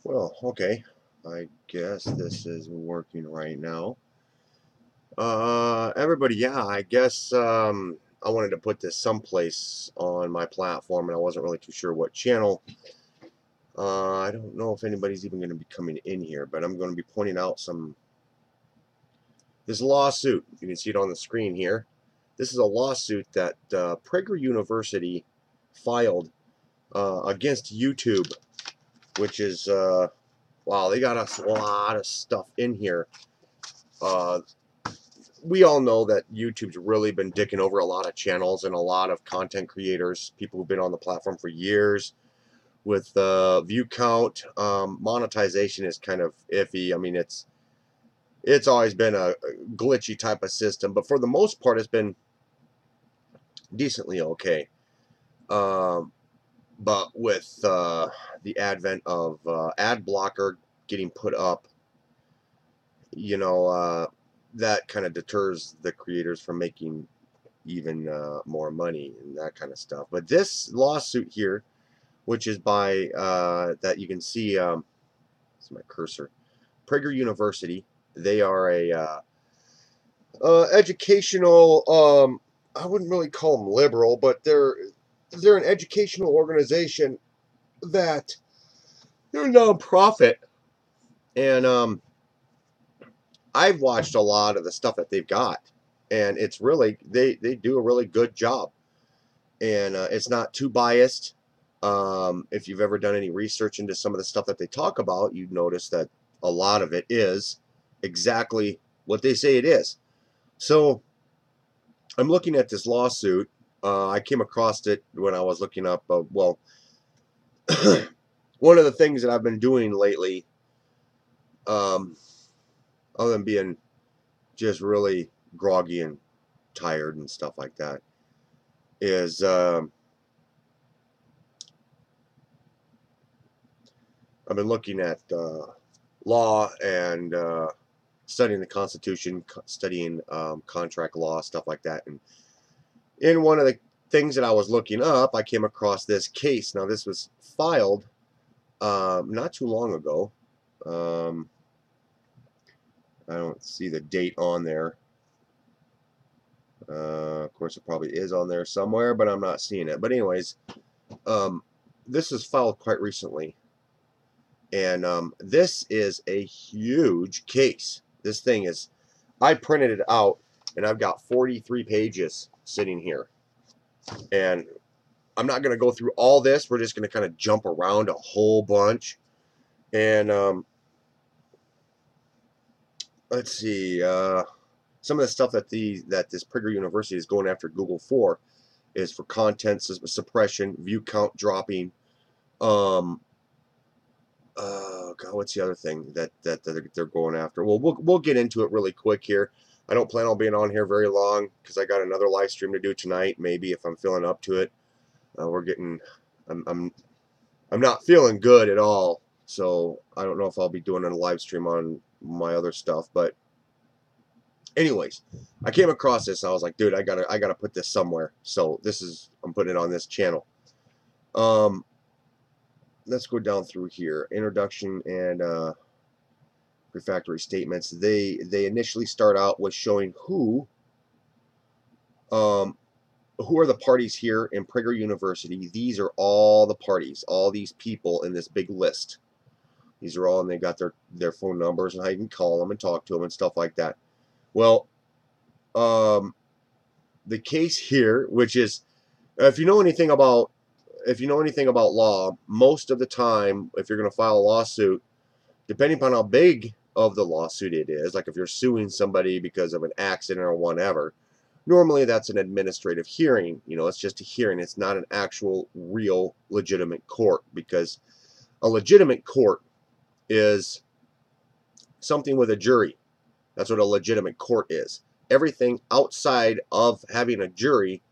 Well, okay. I guess this is working right now. Everybody, yeah, I guess I wanted to put this someplace on my platform, and I wasn't really too sure what channel. I don't know if anybody's even going to be coming in here, but I'm going to be pointing out this lawsuit. You can see it on the screen here. This is a lawsuit that Prager University filed against YouTube, which is wow, they got a lot of stuff in here. Uh, we all know that YouTube's really been dicking over a lot of channels and a lot of content creators, people who've been on the platform for years. With view count, monetization is kind of iffy. I mean, it's always been a glitchy type of system, but for the most part, it's been decently okay. Um, but with the advent of ad blocker getting put up, you know, that kind of deters the creators from making even more money and that kind of stuff. But this lawsuit here, which is by that you can see, it's my cursor, Prager University. They are a educational. I wouldn't really call them liberal, but they're an educational organization that they're a nonprofit, and I've watched a lot of the stuff that they've got, and it's really they do a really good job, and it's not too biased. If you've ever done any research into some of the stuff that they talk about, you'd notice that a lot of it is exactly what they say it is. So I'm looking at this lawsuit. I came across it when I was looking up. Well, one of the things that I've been doing lately, um, other than being just really groggy and tired and stuff like that, is I've been looking at law and studying the Constitution, studying contract law, stuff like that. And in one of the things that I was looking up, I came across this case. Now, this was filed not too long ago. I don't see the date on there. Of course, it probably is on there somewhere, but I'm not seeing it. But anyways, this is filed quite recently. And this is a huge case. This thing is, I printed it out, and I've got 43 pages sitting here. And I'm not going to go through all this. We're just going to kind of jump around a whole bunch. And let's see. Some of the stuff that this Prager University is going after Google for is for content suppression, view count dropping. God, what's the other thing that they're going after? Well, we'll get into it really quick here. I don't plan on being on here very long because I got another live stream to do tonight. Maybe if I'm feeling up to it. We're getting. I'm not feeling good at all, so I don't know if I'll be doing a live stream on my other stuff. But anyways, I came across this. I was like, dude, I gotta put this somewhere. So I'm putting it on this channel. Um, let's go down through here. Introduction and prefatory statements. They initially start out with showing who are the parties here in Prager University. These are all the parties, all these people in this big list. These are all, and they got their phone numbers and how you can call them and talk to them and stuff like that. Well, the case here, which is, if you know anything about law, most of the time, if you're going to file a lawsuit, depending upon how big of the lawsuit it is, like if you're suing somebody because of an accident or whatever, normally that's an administrative hearing. You know, it's just a hearing. It's not an actual, real, legitimate court, because a legitimate court is something with a jury. That's what a legitimate court is. Everything outside of having a jury,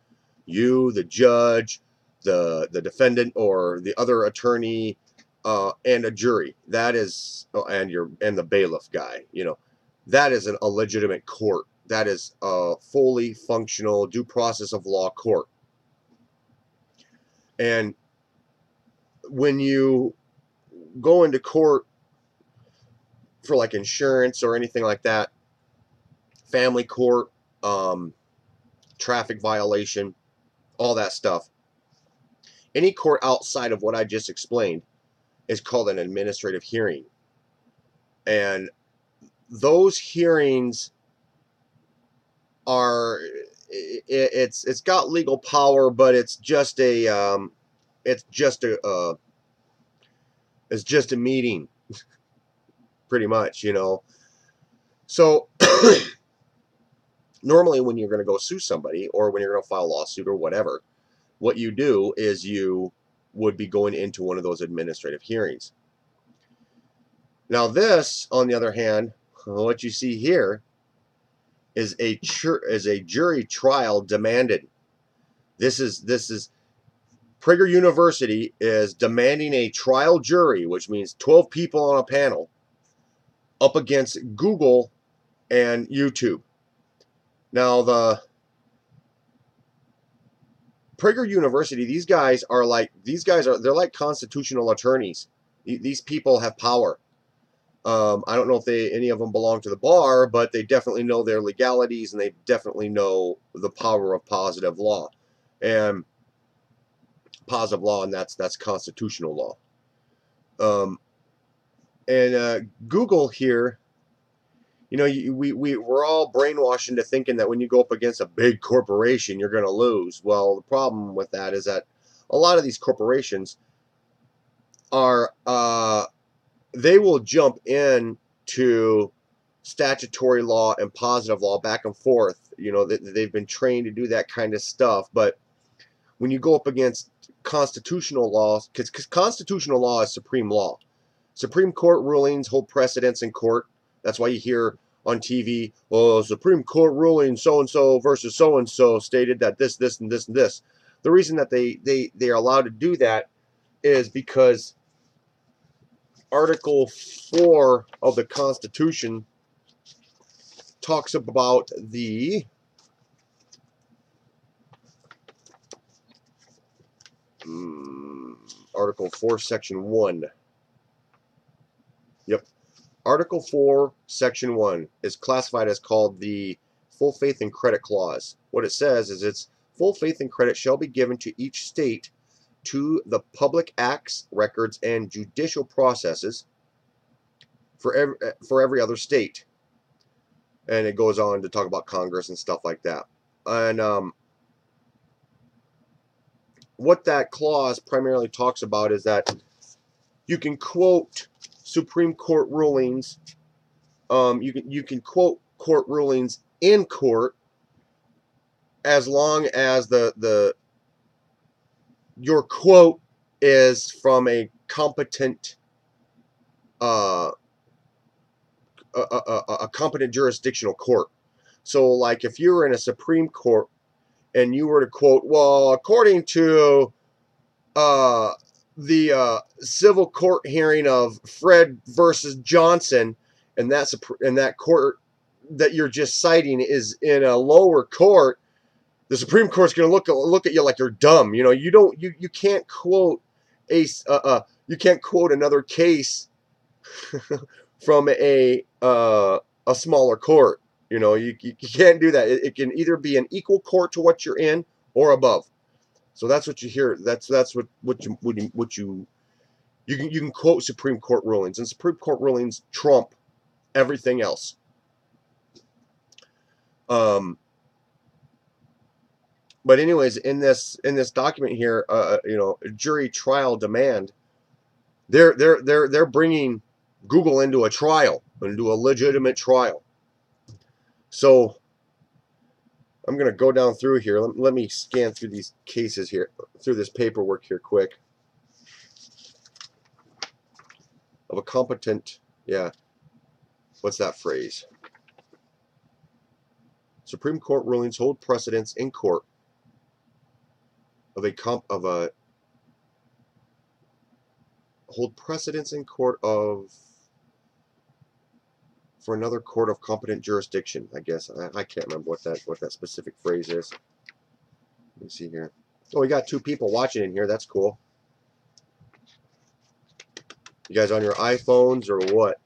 you, the judge, the defendant, or the other attorney, and a jury, that is, and the bailiff guy, you know, that is a legitimate court. That is a fully functional due process of law court. And when go into court for like insurance or anything like that, family court, traffic violation, all that stuff, any court outside of what I just explained is called an administrative hearing. And those hearings are, it's got legal power, but it's just a meeting, pretty much, you know. So normally when you're going to go sue somebody, or when you're going to file a lawsuit or whatever, what you do is you would be going into one of those administrative hearings. Now this, on the other hand, what you see here is a jury trial demanded. This is Prager University is demanding a trial jury, which means 12 people on a panel, up against Google and YouTube. Now the Prager University, they're like constitutional attorneys. These people have power. I don't know if any of them belong to the bar, but they definitely know their legalities, and they definitely know the power of positive law, and that's constitutional law. Google here, you know, we're all brainwashed into thinking that when you go up against a big corporation, you're going to lose. Well, the problem with that is that a lot of these corporations are they will jump in to statutory law and positive law back and forth. You know, they've been trained to do that kind of stuff. But when you go up against constitutional laws, because constitutional law is supreme law. Supreme Court rulings hold precedence in court. That's why you hear on TV, oh, Supreme Court ruling so-and-so versus so-and-so stated that this, and this, and this. The reason that they are allowed to do that is because Article 4 of the Constitution talks about the Article 4, Section 1. Yep. Article 4, Section 1 is classified as called the Full Faith and Credit Clause. What it says is it's full faith and credit shall be given to each state to the public acts, records, and judicial processes for every other state. And it goes on to talk about Congress and stuff like that. And what that clause primarily talks about is that you can quote Supreme Court rulings. You can quote court rulings in court as long as your quote is from a competent a competent jurisdictional court. So, like, if you were in a Supreme Court and you were to quote, well, according to the civil court hearing of Fred versus Johnson, and that court that you're just citing is in a lower court, the Supreme Court's going to look at you like you're dumb. You know, you can't quote you can't quote another case from a smaller court. You know, you can't do that. It can either be an equal court to what you're in or above. So that's what you hear. That's what you can quote Supreme Court rulings, and Supreme Court rulings trump everything else. But anyways, in this document here, you know, jury trial demand, they're bringing Google into a trial, into a legitimate trial. So I'm going to go down through here. Let me scan through these cases here, through this paperwork here quick. Of a competent, yeah, what's that phrase? Supreme Court rulings hold precedence in court hold precedence in court for another court of competent jurisdiction, I guess. I can't remember what that specific phrase is. Let me see here. Oh, we got 2 people watching in here. That's cool. You guys on your iPhones or what?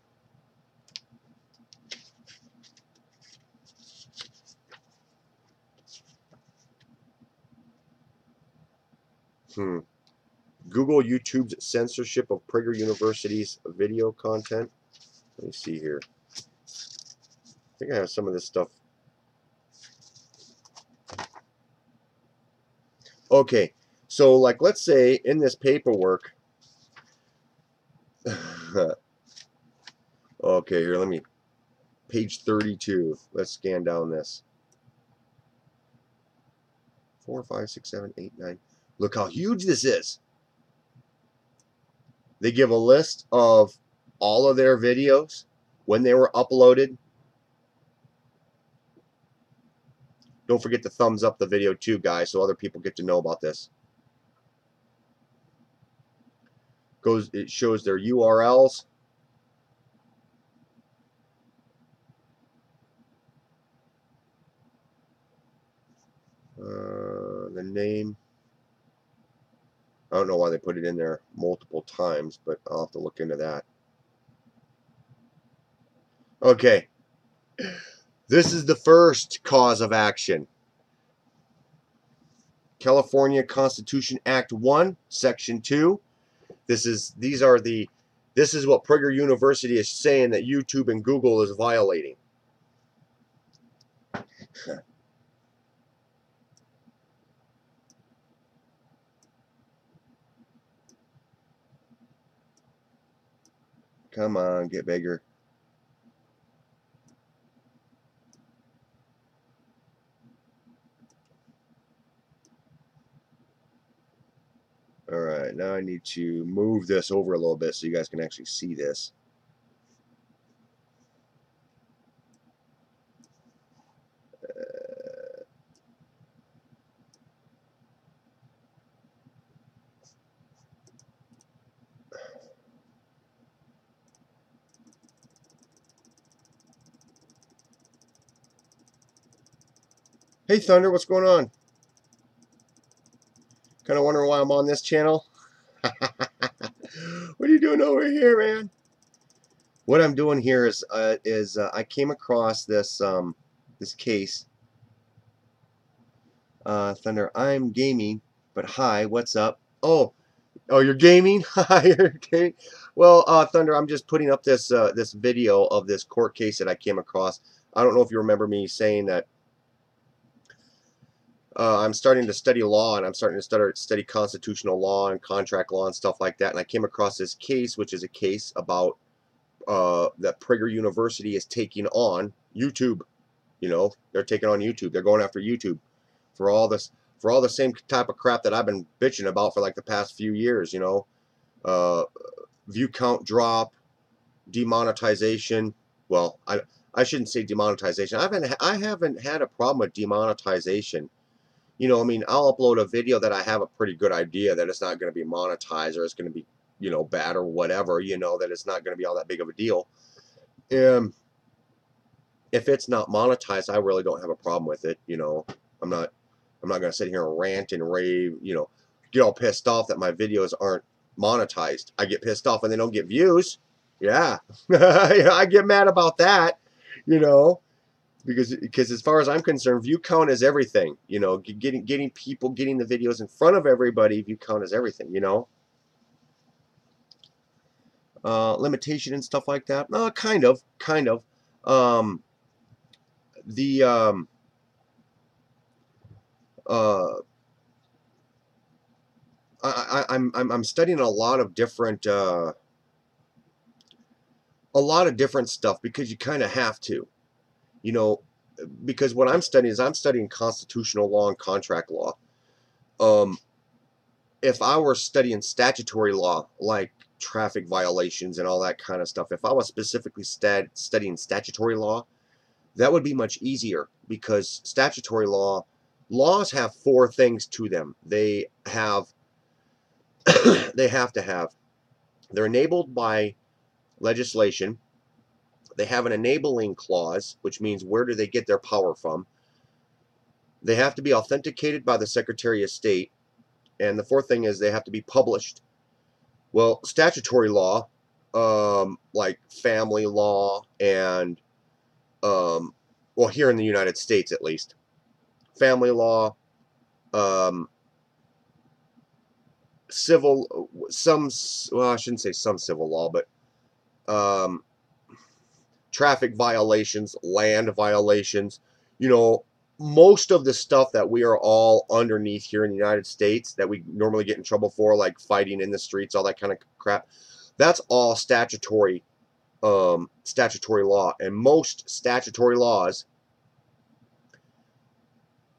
Google YouTube's censorship of Prager University's video content. Let me see here. I think I have some of this stuff. Okay, so like let's say in this paperwork. Okay, here, let me. Page 32. Let's scan down this. 4, 5, 6, 7, 8, 9. Look how huge this is. They give a list of all of their videos, when they were uploaded. Don't forget to thumbs up the video too, guys, so other people get to know about this. It shows their URLs. The name. I don't know why they put it in there multiple times, but I'll have to look into that. Okay. This is the first cause of action. California Constitution Act 1, Section 2. This is what Prager University is saying that YouTube and Google is violating. Come on, get bigger. Alright, now I need to move this over a little bit so you guys can actually see this. Hey Thunder, what's going on? Kind of wondering why I'm on this channel? What are you doing over here, man? What I'm doing here is I came across this this case. Thunder, I'm gaming, but hi, what's up? Oh, you're gaming? Hi, you're gaming. Well, Thunder, I'm just putting up this this video of this court case that I came across. I don't know if you remember me saying that I'm starting to study law, and I'm starting to study constitutional law and contract law and stuff like that. And I came across this case, which is a case about that Prager University is taking on YouTube. You know, they're taking on YouTube. They're going after YouTube for all the same type of crap that I've been bitching about for like the past few years. You know, view count drop, demonetization. Well, I shouldn't say demonetization. I haven't had a problem with demonetization. You know, I mean, I'll upload a video that I have a pretty good idea that it's not going to be monetized, or it's going to be, you know, bad or whatever, you know, that it's not going to be all that big of a deal. If it's not monetized, I really don't have a problem with it. You know, I'm not going to sit here and rant and rave, you know, get all pissed off that my videos aren't monetized. I get pissed off when they don't get views. Yeah. I get mad about that, you know. Because as far as I'm concerned, view count is everything. You know, getting people, getting the videos in front of everybody, view count is everything. You know, limitation and stuff like that. Kind of. The I'm studying a lot of different stuff because you kind of have to. You know, because what I'm studying is I'm studying constitutional law and contract law. If I were studying statutory law, like traffic violations and all that kind of stuff, if I was specifically studying statutory law, that would be much easier, because statutory laws have 4 things to them. They have they have to have, they're enabled by legislation. They have an enabling clause, which means where do they get their power from. They have to be authenticated by the Secretary of State. And the 4th thing is they have to be published. Well, statutory law like family law and, well, here in the United States at least, family law, civil, well, I shouldn't say some civil law, but traffic violations, land violations, you know, most of the stuff that we are all underneath here in the United States that we normally get in trouble for, like fighting in the streets, all that kind of crap, that's all statutory law. And most statutory laws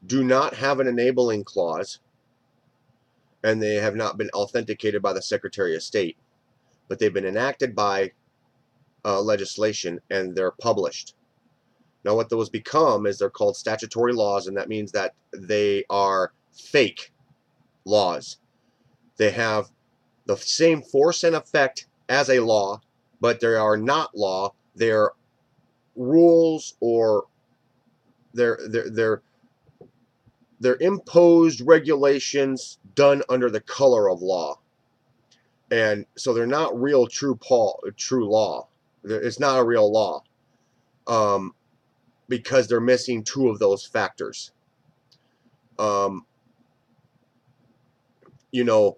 do not have an enabling clause, and they have not been authenticated by the Secretary of State, but they've been enacted by legislation, and they're published. Now, what those become is they're called statutory laws, and that means that they are fake laws. They have the same force and effect as a law, but they are not law. They're rules, or they're imposed regulations done under the color of law. And so they're not real true law. It's not a real law. Because they're missing two of those factors. You know,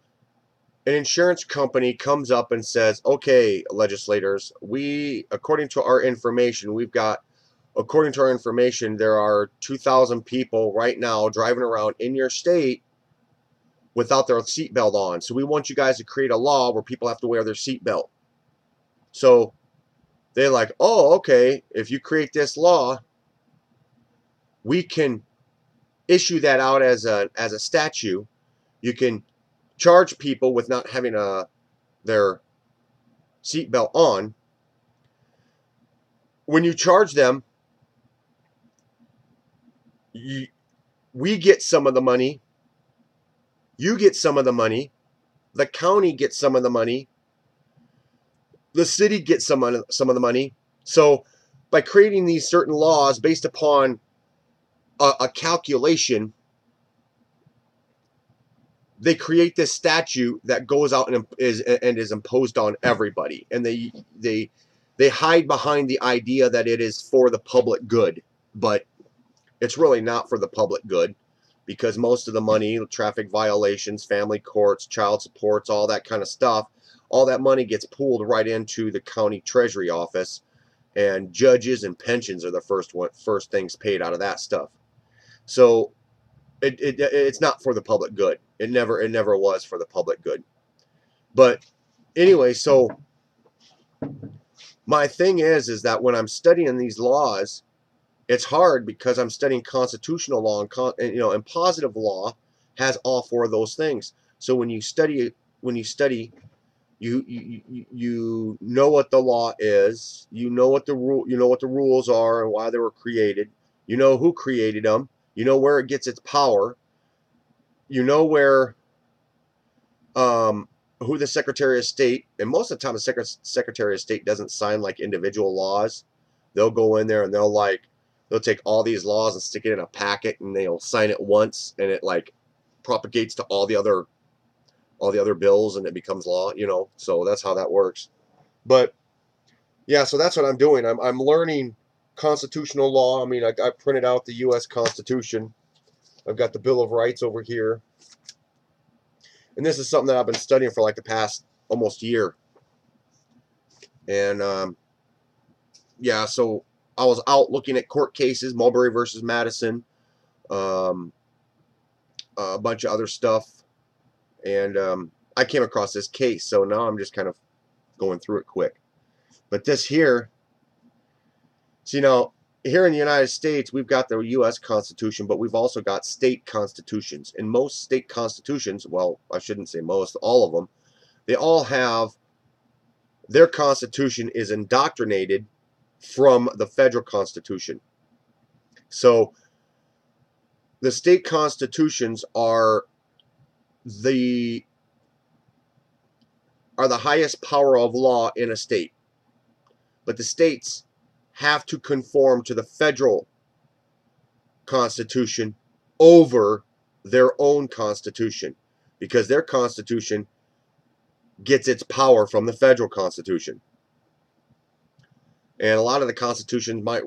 an insurance company comes up and says, okay, legislators, according to our information, there are 2,000 people right now driving around in your state without their seatbelt on. So we want you guys to create a law where people have to wear their seatbelt. So they're like, oh, okay, if you create this law, we can issue that out as a statute. You can charge people with not having their seatbelt on. When you charge them, we get some of the money. You get some of the money. The county gets some of the money. The city gets some of the money. So by creating these certain laws based upon a calculation, they create this statute that goes out and is imposed on everybody, and they hide behind the idea that it is for the public good, but it's really not for the public good, because most of the money, traffic violations, family courts, child supports, all that kind of stuff, all that money gets pooled right into the county treasury office, and judges and pensions are the first things paid out of that stuff. So it's not for the public good. It never was for the public good. But anyway, so my thing is that when I'm studying these laws, it's hard because I'm studying constitutional law, and positive law has all four of those things. So when you study, you know what the law is, you know what the rules are and why they were created, you know who created them, you know where it gets its power, you know where who the Secretary of State, and most of the time the Secretary of State doesn't sign like individual laws. They'll go in there and they'll take all these laws and stick it in a packet, and they'll sign it once, and it like propagates to all the other bills, and it becomes law, so that's how that works. But yeah, so that's what I'm doing. I'm learning constitutional law. I mean, I printed out the U.S. Constitution. I've got the Bill of Rights over here. And this is something that I've been studying for like the past almost year. And yeah, so I was out looking at court cases, Marbury versus Madison, a bunch of other stuff. And I came across this case, so now I'm just kind of going through it quick. But this here, see, now here in the United States, we've got the U.S. Constitution, but we've also got state constitutions. And most state constitutions, well, I shouldn't say most, all of them, they all have, their constitution is indoctrinated from the federal constitution. So the state constitutions are the highest power of law in a state. But the states have to conform to the federal constitution over their own constitution, because their constitution gets its power from the federal Constitution. And a lot of the constitutions might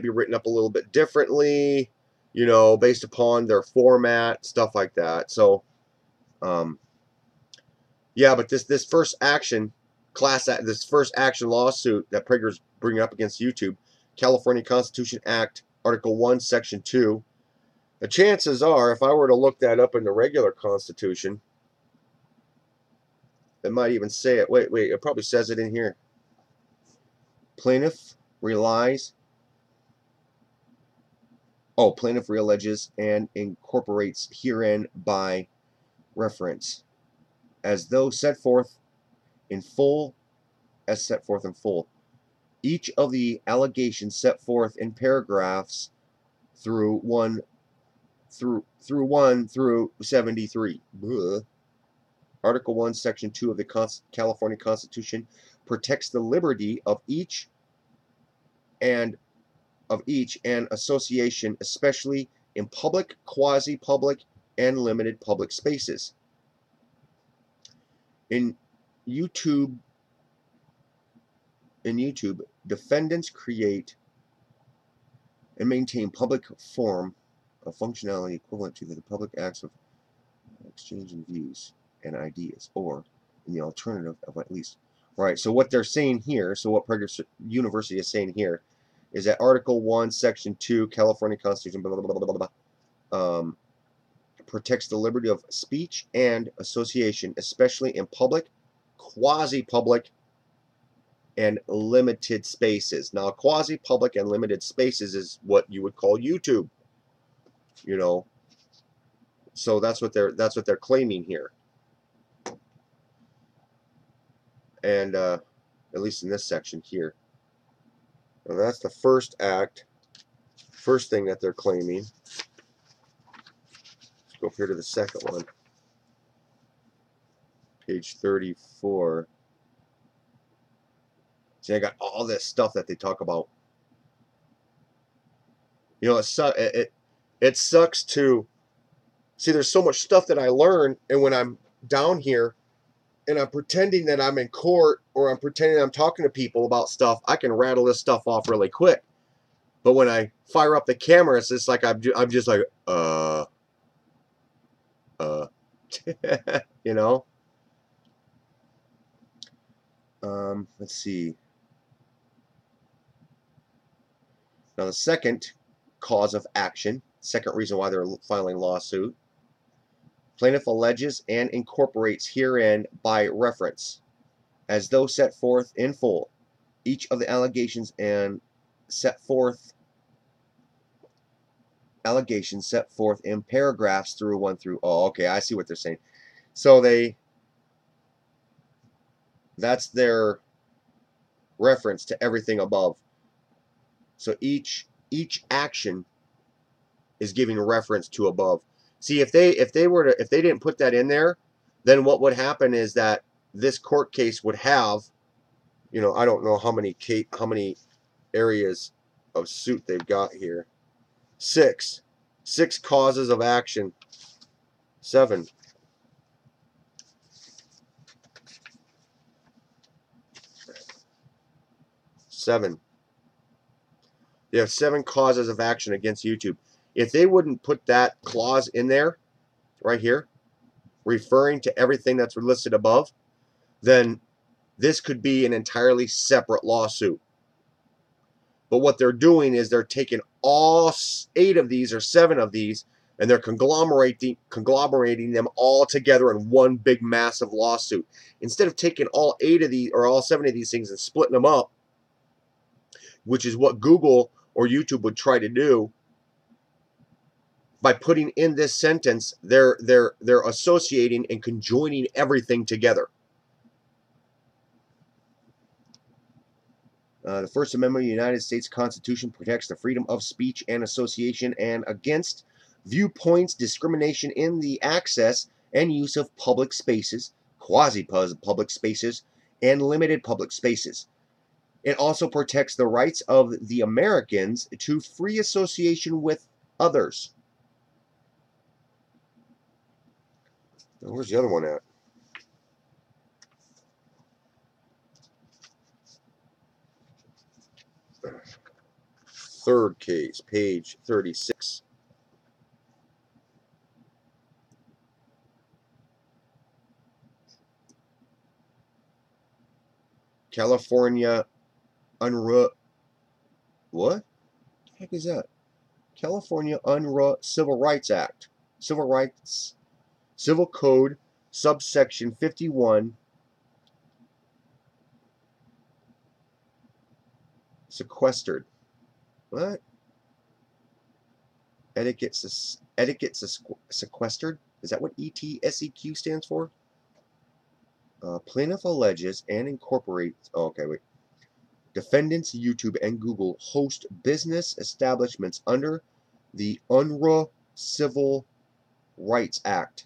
be written up a little bit differently, you know, based upon their format, stuff like that. So, yeah, but this first action this first action lawsuit that Prager's bringing up against YouTube, California Constitution Act, Article 1, Section 2. The chances are, if I were to look that up in the regular Constitution, it might even say it. Wait, it probably says it in here. Plaintiff alleges and incorporates herein by reference, as set forth in full, each of the allegations set forth in paragraphs through 1 through 73. Blah. Article 1, Section 2 of the California Constitution protects the liberty of each and association, especially in public, quasi-public, and limited public spaces. In YouTube, defendants create and maintain public forum of functionality equivalent to the public acts of exchanging views and ideas, or in the alternative of at least. Right, so what they're saying here, so what Prager University is saying here, is that Article 1, Section 2, California Constitution, blah, blah, blah, blah, blah, blah, protects the liberty of speech and association, especially in public, quasi-public, and limited spaces. Now, quasi-public and limited spaces is what you would call YouTube. You know, so that's what they're claiming here. And at least in this section here. Now that's the first thing that they're claiming. Let's go up here to the second one. Page 34. See, I got all this stuff that they talk about. You know, it sucks to see. There's so much stuff that I learn, and when I'm down here and I'm pretending that I'm in court, or I'm pretending I'm talking to people about stuff, I can rattle this stuff off really quick. But when I fire up the camera, it's just like I'm just like, you know. Let's see. Now the second cause of action, second reason why they're filing lawsuit, plaintiff alleges and incorporates herein by reference, as though set forth in full, each of the allegations set forth in paragraphs through 1 through. Oh, okay, I see what they're saying. So that's their reference to everything above. So each action is giving reference to above. See, if they didn't put that in there, then what would happen is that this court case would have, you know, I don't know how many areas of suit they've got here. 6 causes of action. 7. They have 7 causes of action against YouTube. If they wouldn't put that clause in there, right here, referring to everything that's listed above, then this could be an entirely separate lawsuit. But what they're doing is they're taking all 8 of these or 7 of these, and they're conglomerating them all together in one big massive lawsuit. Instead of taking all 8 of these or all 7 of these things and splitting them up, which is what Google or YouTube would try to do, by putting in this sentence, they're associating and conjoining everything together. The First Amendment of the United States Constitution protects the freedom of speech and association and against viewpoints, discrimination in the access and use of public spaces, quasi-public spaces, and limited public spaces. It also protects the rights of the Americans to free association with others. Now, where's the other one at? third case, page 36. California what the heck is that? California Civil Rights Act. Civil Code, subsection 51. Sequestered. What? Etiquette sequestered? Is that what ETSEQ stands for? Plaintiff alleges and incorporates. Oh, okay, wait. Defendants, YouTube and Google host business establishments under the UNRRA Civil Rights Act.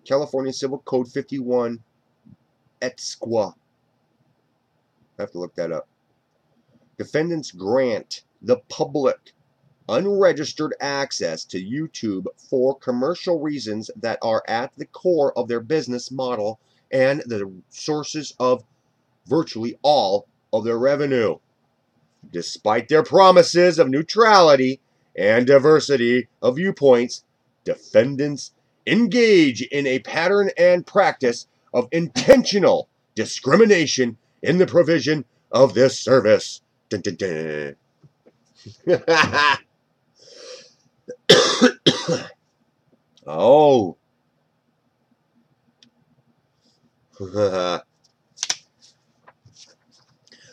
California Civil Code 51 ETSQA. I have to look that up. Defendants grant the public unregistered access to YouTube for commercial reasons that are at the core of their business model and the sources of virtually all of their revenue. Despite their promises of neutrality and diversity of viewpoints, defendants engage in a pattern and practice of intentional discrimination in the provision of this service. Dun, dun, dun. Oh.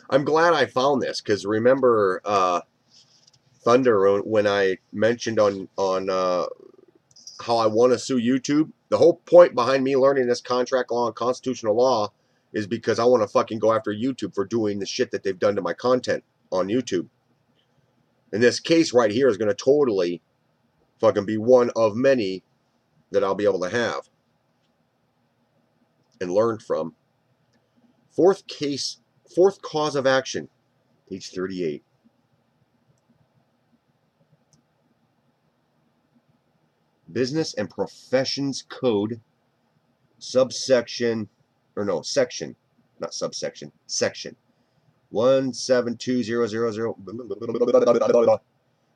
I'm glad I found this, because remember Thunder, when I mentioned on how I want to sue YouTube? The whole point behind me learning this contract law and constitutional law is because I want to fucking go after YouTube for doing the shit that they've done to my content on YouTube. And this case right here is going to totally fucking be one of many that I'll be able to have and learn from. Fourth cause of action, page 38. Business and Professions Code, section 172000.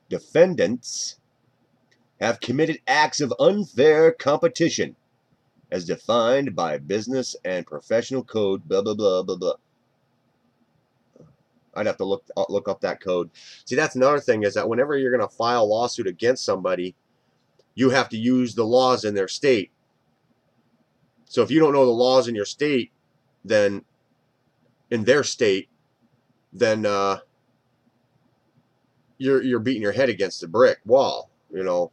Defendants have committed acts of unfair competition as defined by Business and Professional Code, blah, blah, blah, blah, blah. I'd have to look up that code. See, that's another thing, is that whenever you're going to file a lawsuit against somebody, you have to use the laws in their state. So if you don't know the laws in your state, then in their state, then you're beating your head against a brick wall. You know,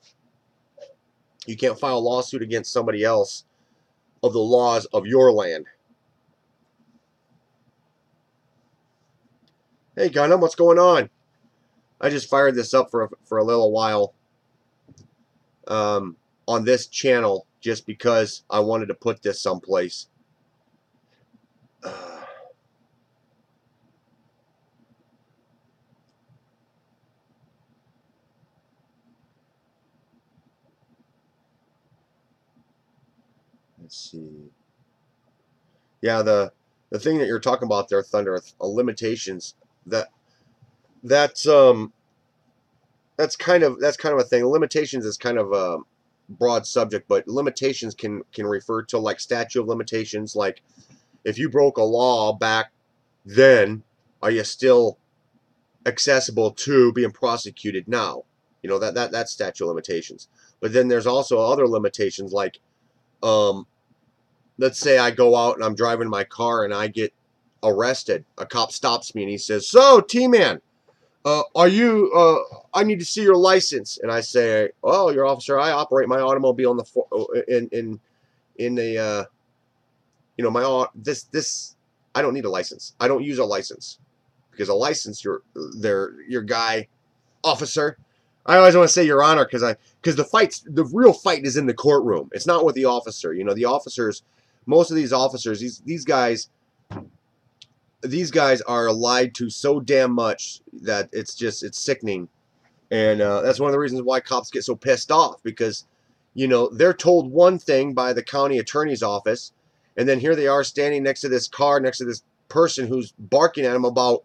you can't file a lawsuit against somebody else of the laws of your land. Hey, Gundam, what's going on? I just fired this up for a little while on this channel just because I wanted to put this someplace. Let's see. Yeah, the thing that you're talking about there, Thunder, limitations. That's kind of a thing. Limitations is kind of a broad subject, but limitations can refer to like statute of limitations. Like if you broke a law back then, are you still accessible to being prosecuted now? You know, that's statute of limitations. But then there's also other limitations, like let's say I go out and I'm driving my car and I get arrested. A cop stops me and he says, "So, T-Man, are you, I need to see your license." And I say, "Oh, your officer, I operate my automobile in the, you know, I don't need a license. I don't use a license, because a license, your guy, officer." I always want to say Your Honor, because the real fight is in the courtroom. It's not with the officer. You know, the officers, most of these officers, these guys are lied to so damn much that it's sickening. And that's one of the reasons why cops get so pissed off, because, you know, they're told one thing by the county attorney's office, and then here they are standing next to this car, next to this person who's barking at them about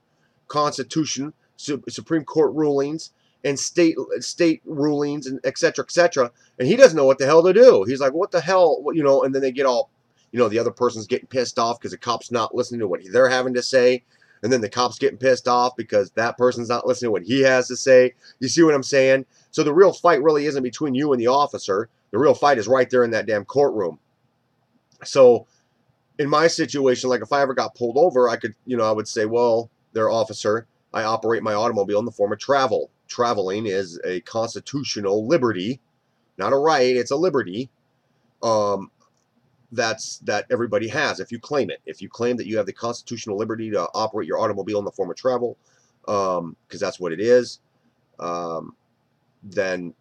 Constitution, Supreme Court rulings and state rulings and et cetera, and he doesn't know what the hell to do. He's like, what the hell, you know? And then they get all, you know, the other person's getting pissed off because the cop's not listening to what they're having to say, and then the cop's getting pissed off because that person's not listening to what he has to say. You see what I'm saying? So the real fight really isn't between you and the officer. The real fight is right there in that damn courtroom. So in my situation, like if I ever got pulled over, I could, you know, I would say, well, their officer, I operate my automobile in the form of travel. Traveling is a constitutional liberty, not a right, it's a liberty. That everybody has if you claim it. If you claim that you have the constitutional liberty to operate your automobile in the form of travel, because that's what it is, then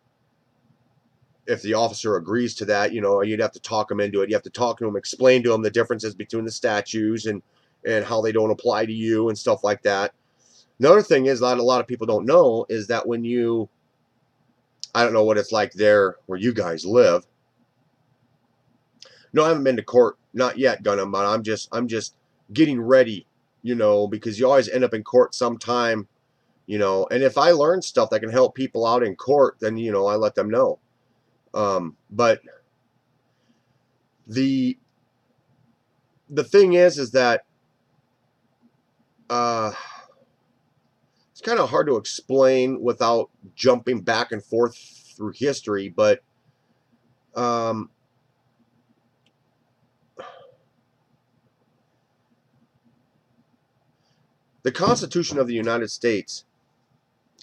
if the officer agrees to that, you know, you'd have to talk them into it. You have to talk to them, explain to them the differences between the statutes and how they don't apply to you and stuff like that. Another thing is that a lot of people don't know is that when you, I don't know what it's like there where you guys live. No, I haven't been to court, not yet, Gunham, but I'm just getting ready, you know, because you always end up in court sometime, you know. And if I learn stuff that can help people out in court, then, you know, I let them know. But the thing is that it's kind of hard to explain without jumping back and forth through history, but the Constitution of the United States,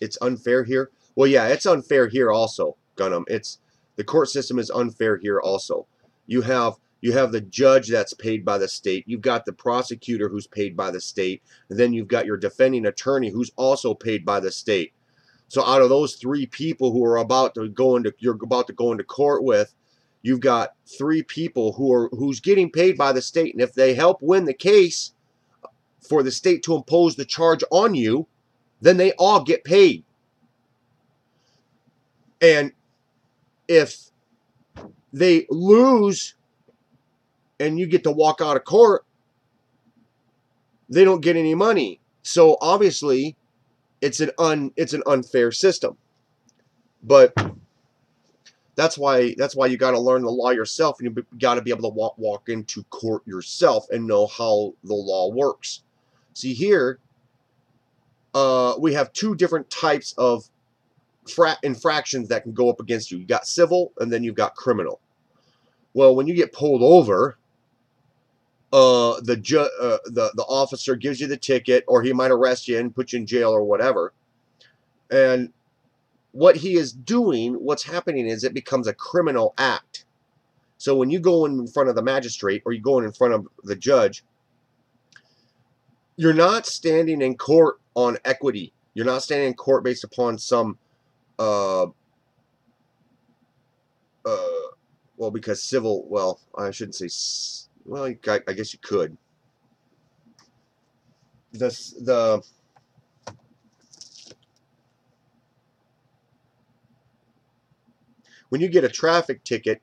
it's unfair here. Well, yeah, it's unfair here also, Gunham. It's the court system is unfair here also. You have the judge that's paid by the state. You've got the prosecutor who's paid by the state, and then you've got your defending attorney who's also paid by the state. So out of those three people who are you're about to go into court with, you've got three people who's getting paid by the state, and if they help win the case for the state to impose the charge on you, then they all get paid. And if they lose and you get to walk out of court, they don't get any money. So obviously it's an unfair system. But that's why you got to learn the law yourself, and you got to be able to walk into court yourself and know how the law works. See here, we have two different types of infractions that can go up against you. You got civil, and then you've got criminal. Well, when you get pulled over, the officer gives you the ticket, or he might arrest you and put you in jail or whatever. And what he is doing, what's happening is it becomes a criminal act. So when you go in front of the magistrate or you go in front of the judge, you're not standing in court on equity. You're not standing in court based upon some well, because civil, well, I shouldn't say, well, I guess you could. When you get a traffic ticket,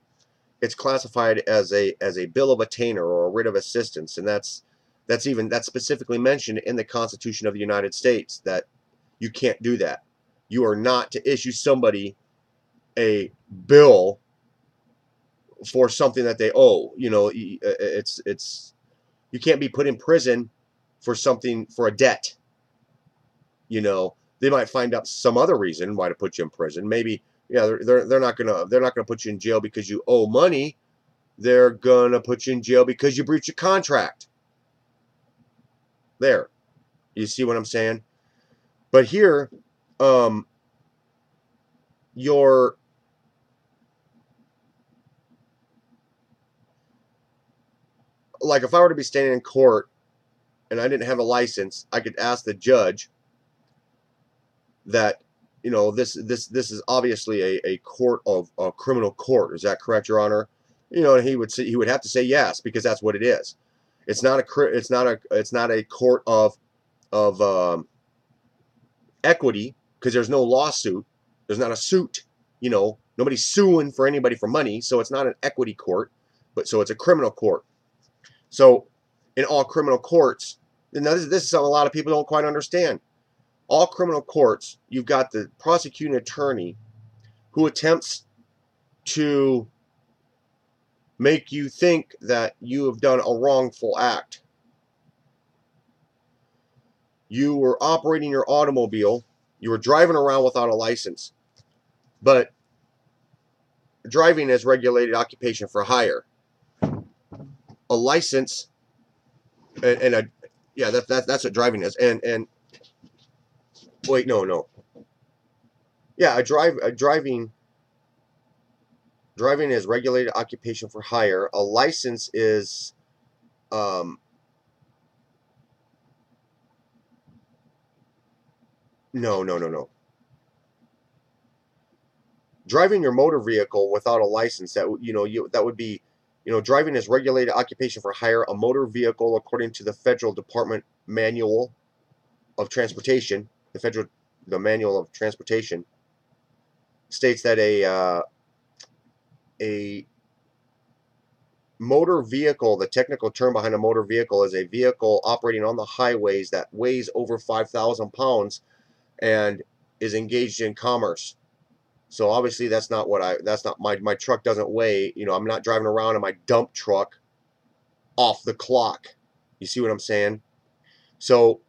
it's classified as a bill of attainder or a writ of assistance, and that's specifically mentioned in the Constitution of the United States that you can't do that. You are not to issue somebody a bill for something that they owe. You know, it's you can't be put in prison for something, for a debt. You know, they might find out some other reason why to put you in prison. Maybe, yeah, they're not gonna put you in jail because you owe money. They're gonna put you in jail because you breached a contract. There, you see what I'm saying? But here, like if I were to be standing in court and I didn't have a license, I could ask the judge that, you know, this is obviously a court of a criminal court. Is that correct, Your Honor? You know, and he would have to say yes, because that's what it is. It's not a court of equity, because there's no lawsuit. There's not a suit. You know, nobody's suing for anybody for money, so it's not an equity court, but so it's a criminal court. So in all criminal courts, and this is something a lot of people don't quite understand. all criminal courts, you've got the prosecuting attorney who attempts to make you think that you have done a wrongful act. You were operating your automobile, you were driving around without a license, but driving is regulated occupation for hire. A license and a yeah, that's what driving is. And wait, no, yeah, driving is regulated occupation for hire. A license is um no. Driving your motor vehicle without a license, that that would be, driving is regulated occupation for hire. A motor vehicle, according to the Federal Department Manual of Transportation, the Manual of Transportation states that a motor vehicle, the technical term behind a motor vehicle, is a vehicle operating on the highways that weighs over 5,000 pounds and is engaged in commerce. So obviously that's not my truck doesn't weigh, I'm not driving around in my dump truck off the clock. You see what I'm saying? So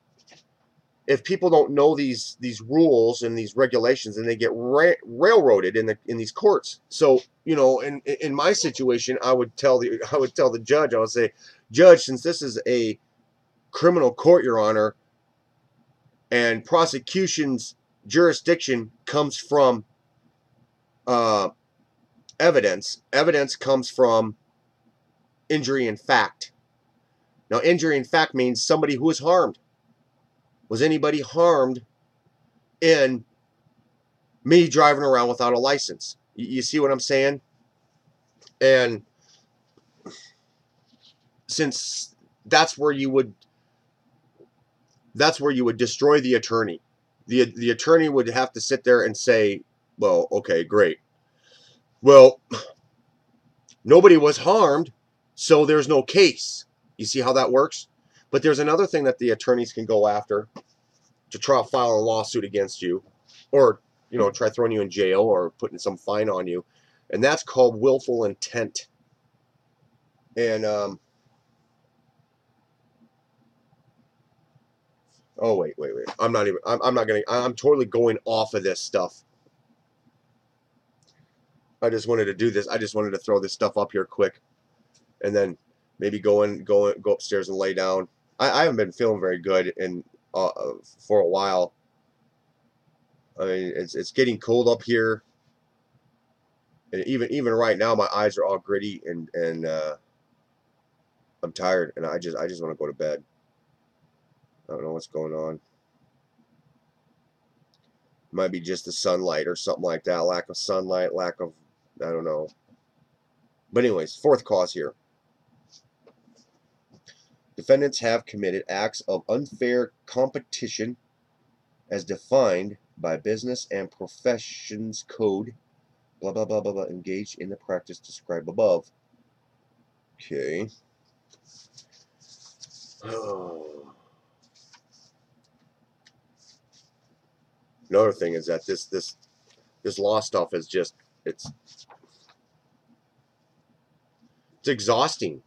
if people don't know these rules and these regulations, then they get railroaded in these courts. So in my situation, I would tell the judge, I would say, Judge, since this is a criminal court, Your Honor, and prosecution's jurisdiction comes from uh, evidence. Evidence comes from injury in fact. Now, injury in fact means somebody who was harmed. Was anybody harmed in me driving around without a license? You see what I'm saying? And since that's where you would destroy the attorney. The attorney would have to sit there and say, well, okay, great. Well, nobody was harmed, so there's no case. You see how that works? But there's another thing that the attorneys can go after to try to file a lawsuit against you, or try throwing you in jail or putting some fine on you, and that's called willful intent. And oh wait, I'm totally going off of this stuff. I just wanted to do this. I just wanted to throw this stuff up here quick, and then maybe go upstairs and lay down. I haven't been feeling very good for a while. I mean, it's getting cold up here, and even right now, my eyes are all gritty, and I'm tired, and I just want to go to bed. I don't know what's going on. Might be just the sunlight or something like that. Lack of sunlight, lack of, I don't know. But anyways, fourth cause here. Defendants have committed acts of unfair competition as defined by Business and Professions Code, blah, blah, blah, blah, blah, engaged in the practice described above. Okay. Another thing is that this law stuff is just, it's exhausting.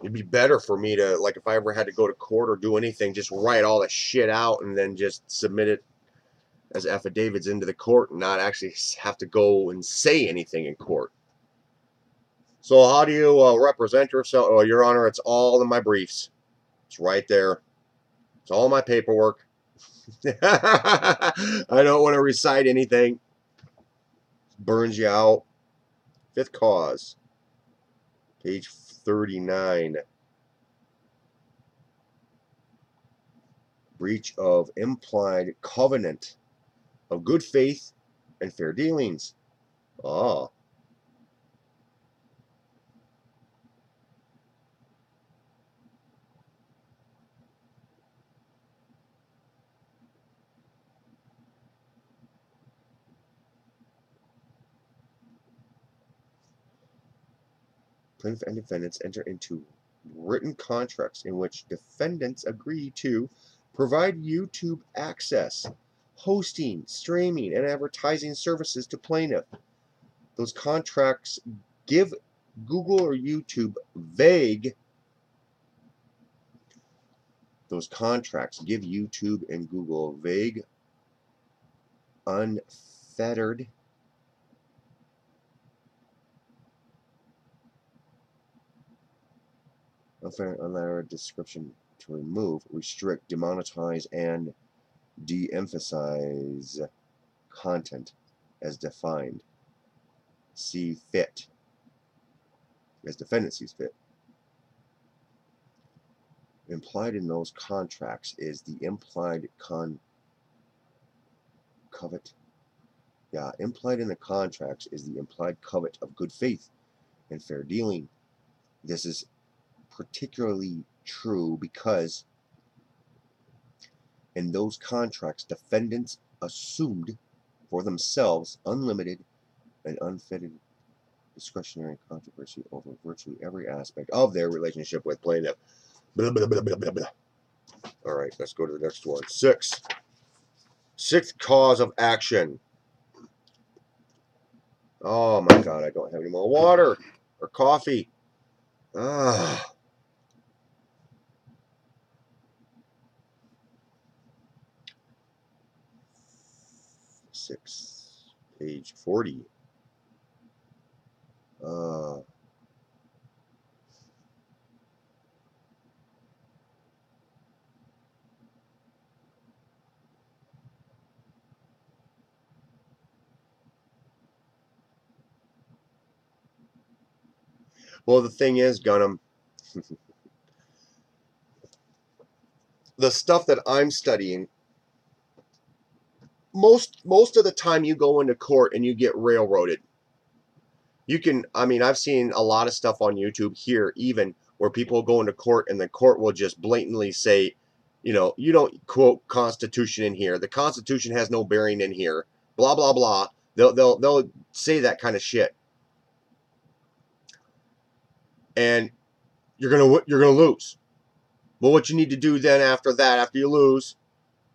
It'd be better for me to, like, if I ever had to go to court or do anything, just write all the shit out and then just submit it as affidavits into the court and not actually have to go and say anything in court. So how do you represent yourself? Oh, Your Honor, it's all in my briefs. It's right there. It's all my paperwork. I don't want to recite anything. Burns you out. Fifth cause. Page 39. Breach of implied covenant of good faith and fair dealings. Ah. Plaintiff and defendants enter into written contracts in which defendants agree to Provide YouTube access, hosting, streaming, and advertising services to plaintiff. Those contracts give Google or YouTube vague. Those contracts give YouTube and Google vague, unfettered, unlettered description to remove, restrict, demonetize, and de-emphasize content as defined. See fit. As defendant sees fit. Implied in those contracts is the implied covet. Yeah, implied in the contracts is the implied covet of good faith and fair dealing. This is particularly true because in those contracts, defendants assumed for themselves unlimited and unfettered discretionary controversy over virtually every aspect of their relationship with plaintiff. Blah, blah, blah, blah, blah, blah. All right, let's go to the next one. Sixth cause of action. Oh my God, I don't have any more water or coffee. Ah. Page 40. Well, the thing is, Gunham, the stuff that I'm studying, most of the time you go into court and you get railroaded. You can, I mean, I've seen a lot of stuff on YouTube here, even where people go into court and the court will just blatantly say, you know, you don't quote Constitution in here. The Constitution has no bearing in here. Blah blah blah. They'll say that kind of shit, and you're gonna lose. Well, what you need to do then after that, after you lose,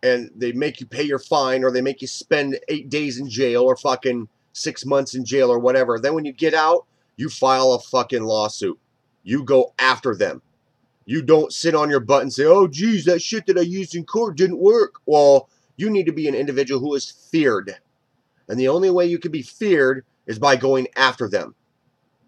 and they make you pay your fine, or they make you spend 8 days in jail, or fucking 6 months in jail, or whatever. Then when you get out, you file a fucking lawsuit. You go after them. You don't sit on your butt and say, oh, geez, that shit that I used in court didn't work. Well, you need to be an individual who is feared. And the only way you can be feared is by going after them.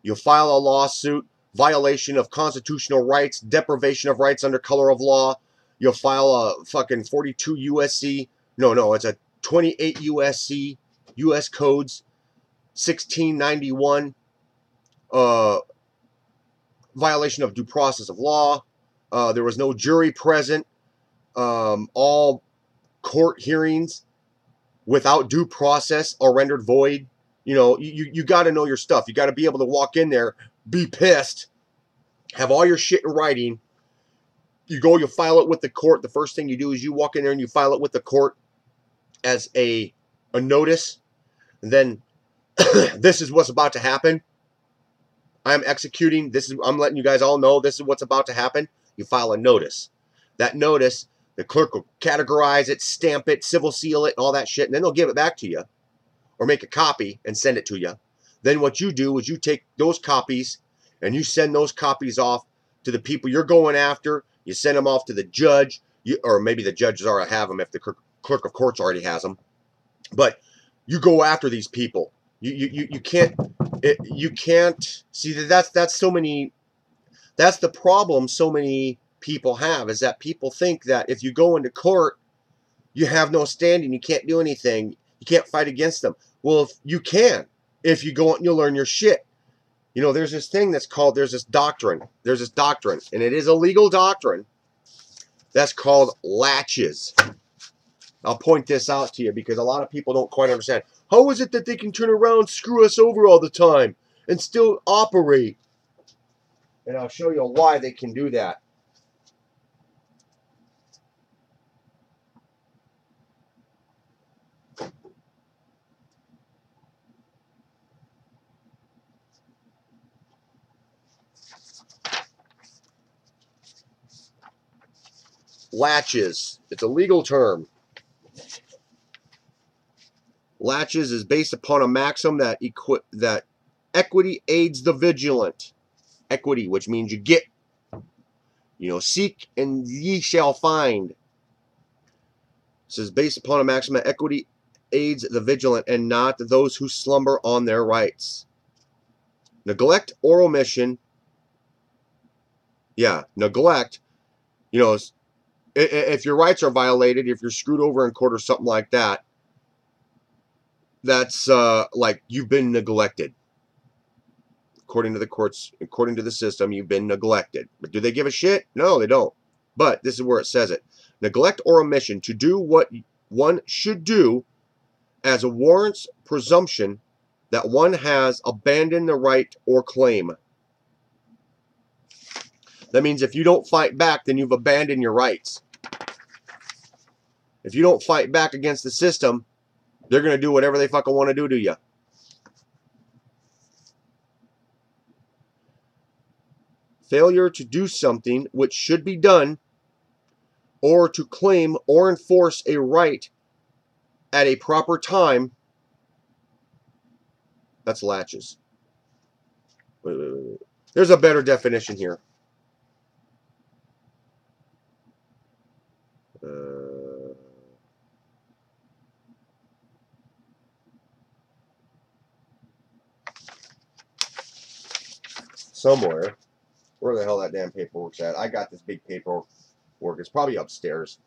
You'll file a lawsuit, violation of constitutional rights, deprivation of rights under color of law. You'll file a fucking 42 USC. No, it's a 28 USC, US codes, 1691, violation of due process of law. There was no jury present. All court hearings without due process are rendered void. You know, you got to know your stuff. You got to be able to walk in there, be pissed, have all your shit in writing. You file it with the court. The first thing you do is you walk in there and you file it with the court as a notice. And then this is what's about to happen. I'm executing. I'm letting you guys all know this is what's about to happen. You file a notice. That notice, the clerk will categorize it, stamp it, civil seal it, and all that shit, and then they'll give it back to you or make a copy and send it to you. Then what you do is you take those copies and you send those copies off to the people you're going after. You send them off to the judge, or maybe the judges already have them if the clerk of courts already has them. But you go after these people. You can't see that's so many. That's the problem so many people have, is that people think that if you go into court, you have no standing, you can't do anything, you can't fight against them. Well, if you can, if you go out and you learn your shit. You know, there's this thing that's called, there's this doctrine, and it is a legal doctrine that's called latches. I'll point this out to you because a lot of people don't quite understand. How is it that they can turn around, screw us over all the time, and still operate? And I'll show you why they can do that. Latches. It's a legal term. Latches is based upon a maxim that equity aids the vigilant. Equity, which means you get, seek and ye shall find. It says based upon a maxim that equity aids the vigilant and not those who slumber on their rights. Neglect or omission. Yeah, neglect. If your rights are violated, if you're screwed over in court or something like that, that's like you've been neglected. According to the courts, according to the system, you've been neglected. But do they give a shit? No, they don't. But this is where it says it. Neglect or omission to do what one should do as a warrants presumption that one has abandoned the right or claim. That means if you don't fight back, then you've abandoned your rights. If you don't fight back against the system, they're going to do whatever they fucking want to do to you. Failure to do something which should be done, or to claim or enforce a right at a proper time, that's latches. Wait. There's a better definition here. Somewhere. Where the hell that damn paperwork's at? I got this big paperwork. It's probably upstairs.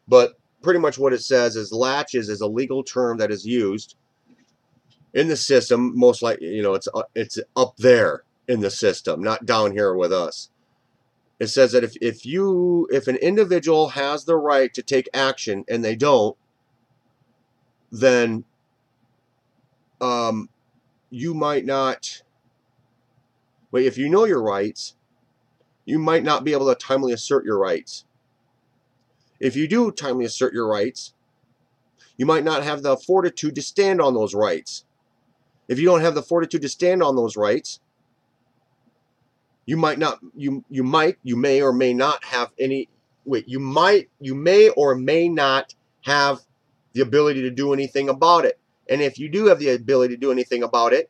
But pretty much what it says is latches is a legal term that is used in the system. Most likely, it's up there in the system, not down here with us. It says that if an individual has the right to take action and they don't, then you might not. Wait, if you know your rights, you might not be able to timely assert your rights. If you do timely assert your rights, you might not have the fortitude to stand on those rights. If you don't have the fortitude to stand on those rights, you may or may not have any. Wait, you may or may not have the ability to do anything about it. And if you do have the ability to do anything about it,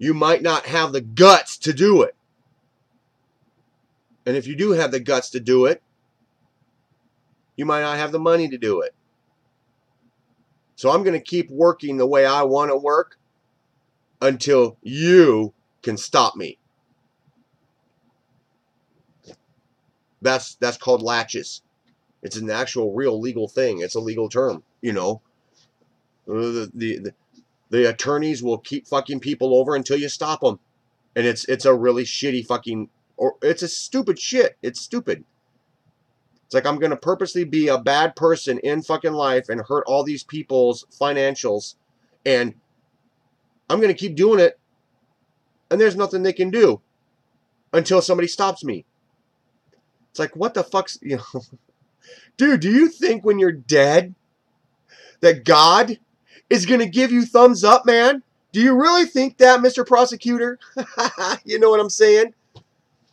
you might not have the guts to do it. And if you do have the guts to do it, you might not have the money to do it. So I'm going to keep working the way I want to work until you can stop me. That's called latches. It's an actual real legal thing. It's a legal term, The attorneys will keep fucking people over until you stop them. And it's a really shitty fucking, or it's a stupid shit. It's stupid. It's like I'm going to purposely be a bad person in fucking life and hurt all these people's financials. And I'm going to keep doing it. And there's nothing they can do until somebody stops me. It's like, what the fuck's, Dude, do you think when you're dead that God is going to give you thumbs up, man? Do you really think that, Mr. Prosecutor? You know what I'm saying?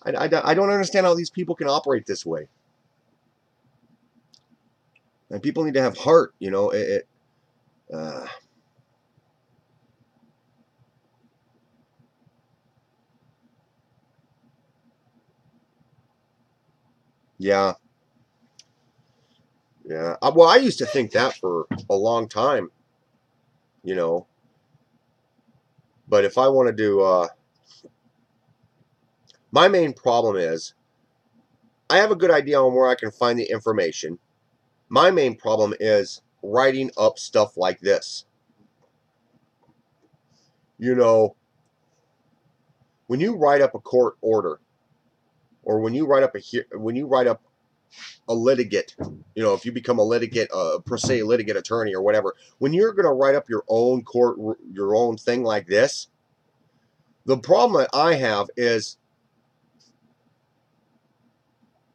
I don't understand how these people can operate this way. And people need to have heart, Yeah. Yeah. Well, I used to think that for a long time, But if I want to do, my main problem is, I have a good idea on where I can find the information. My main problem is writing up stuff like this. When you write up a court order, or when you write up a litigant, if you become a litigant, per se litigant attorney or whatever, when you're going to write up your own thing like this, the problem that I have is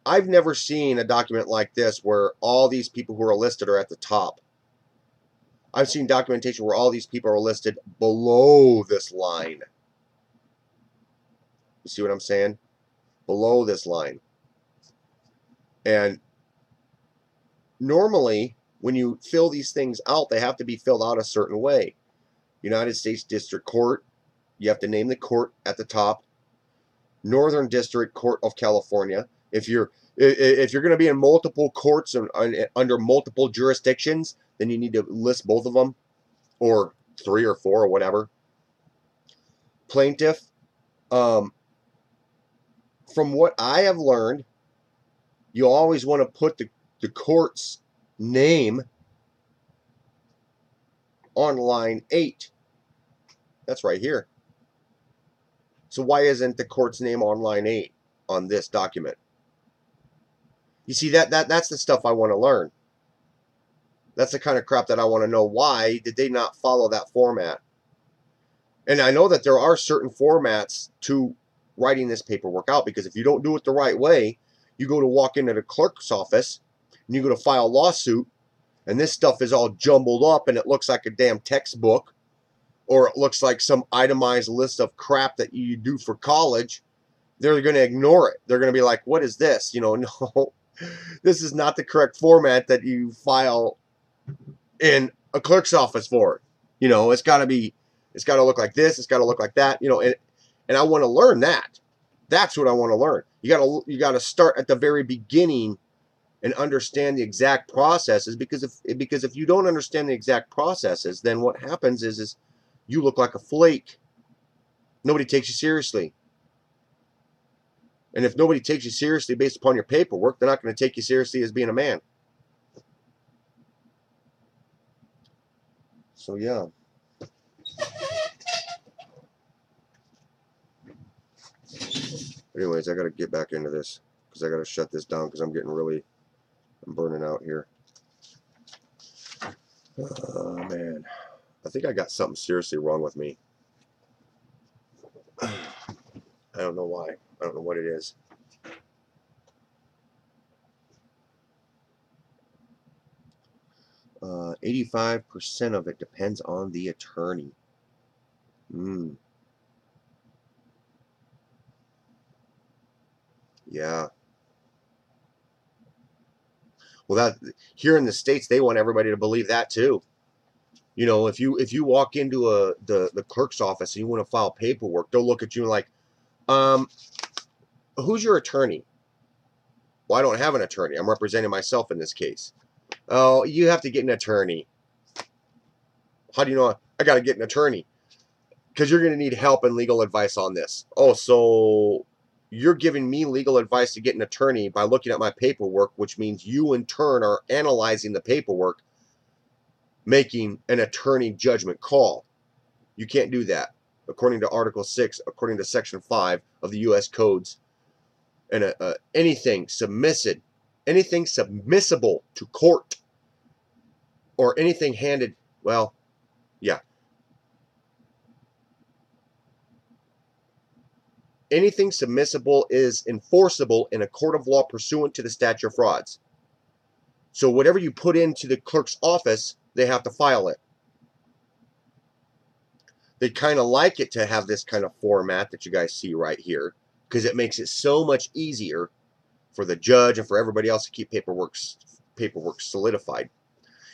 I've never seen a document like this where all these people who are listed are at the top. I've seen documentation where all these people are listed below this line. You see what I'm saying? Below this line. And normally, when you fill these things out, they have to be filled out a certain way. United States District Court, you have to name the court at the top. Northern District Court of California. If you're going to be in multiple courts and under multiple jurisdictions, then you need to list both of them, or 3 or 4 or whatever. Plaintiff. From what I have learned, you always want to put the court's name on line 8. That's right here. So why isn't the court's name on line 8 on this document? You see, that's the stuff I want to learn. That's the kind of crap that I want to know. Why did they not follow that format? And I know that there are certain formats to writing this paperwork out, because if you don't do it the right way, you go to walk into the clerk's office and you go to file a lawsuit, and this stuff is all jumbled up and it looks like a damn textbook, or it looks like some itemized list of crap that you do for college. They're going to ignore it. They're going to be like, what is this? You know, no, this is not the correct format that you file in a clerk's office for. You know, it's got to look like this. It's got to look like that. You know, and I want to learn that. That's what I want to learn. You got to start at the very beginning and understand the exact processes, because if you don't understand the exact processes, then what happens is you look like a flake. Nobody takes you seriously. And if nobody takes you seriously based upon your paperwork, they're not going to take you seriously as being a man. So yeah. Anyways, I got to get back into this, because I got to shut this down, because I'm burning out here. Oh, man. I think I got something seriously wrong with me. I don't know why. I don't know what it is. Uh, 85% of it depends on the attorney. Yeah. Well, here in the States, they want everybody to believe that too. You know, if you walk into the clerk's office and you want to file paperwork, they'll look at you like, who's your attorney? Well, I don't have an attorney. I'm representing myself in this case. Oh, you have to get an attorney. How do you know I got to get an attorney? Because you're going to need help and legal advice on this. Oh, so you're giving me legal advice to get an attorney by looking at my paperwork, which means you in turn are analyzing the paperwork, making an attorney judgment call. You can't do that. According to Article 6, according to Section 5 of the U.S. Codes, and anything submissible to court, or anything handed, well, yeah. Anything submissible is enforceable in a court of law pursuant to the statute of frauds. So whatever you put into the clerk's office, they have to file it. They kind of like it to have this kind of format that you guys see right here, because it makes it so much easier for the judge and for everybody else to keep paperwork solidified.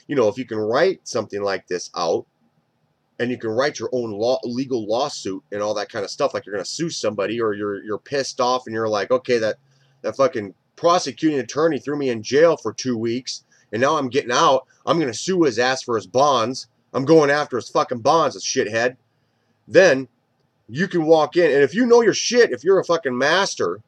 You know, if you can write something like this out, and you can write your own legal lawsuit and all that kind of stuff, like you're going to sue somebody, or you're pissed off and you're like, okay, that fucking prosecuting attorney threw me in jail for 2 weeks, and now I'm getting out. I'm going to sue his ass for his bonds. I'm going after his fucking bonds, a shithead. Then you can walk in, and if you know your shit, if you're a fucking master,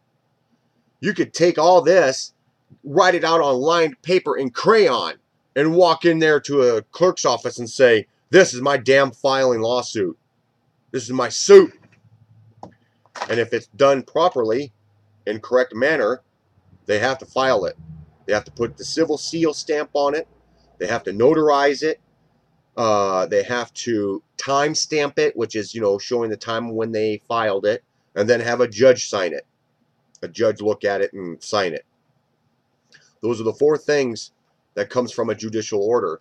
you could take all this, write it out on lined paper in crayon, and walk in there to a clerk's office and say, this is my damn filing lawsuit. This is my suit. And if it's done properly, in correct manner, they have to file it. They have to put the civil seal stamp on it. They have to notarize it. They have to time stamp it, which is, you know, showing the time when they filed it, and then have a judge sign it. A judge look at it and sign it. Those are the 4 things that comes from a judicial order.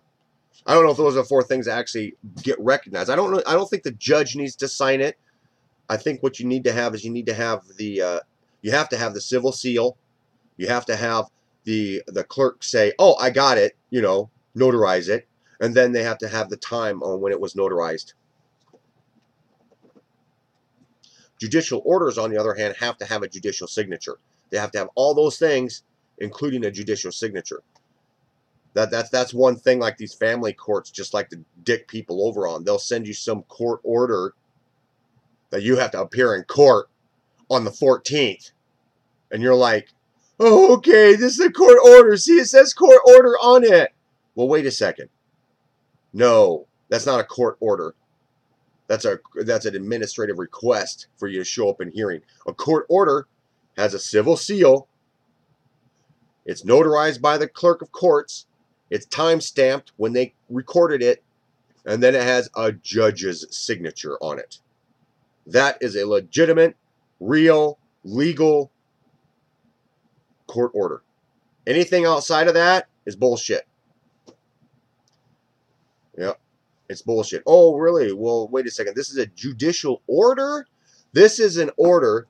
I don't know if those are 4 things that actually get recognized. I don't think the judge needs to sign it. I think what you need to have is you have to have the civil seal. You have to have the clerk say, oh, I got it, you know, notarize it, and then they have to have the time on when it was notarized. Judicial orders, on the other hand, have to have a judicial signature. They have to have all those things, including a judicial signature. That's one thing, like these family courts just like to dick people over on. They'll send you some court order that you have to appear in court on the 14th. And you're like, oh, okay, this is a court order. See, it says court order on it. Well, wait a second. No, that's not a court order. That's an administrative request for you to show up in hearing. A court order has a civil seal. It's notarized by the clerk of courts. It's time stamped when they recorded it. And then it has a judge's signature on it. That is a legitimate, real, legal court order. Anything outside of that is bullshit. Yep, it's bullshit. Oh, really? Well, wait a second. This is a judicial order? This is an order,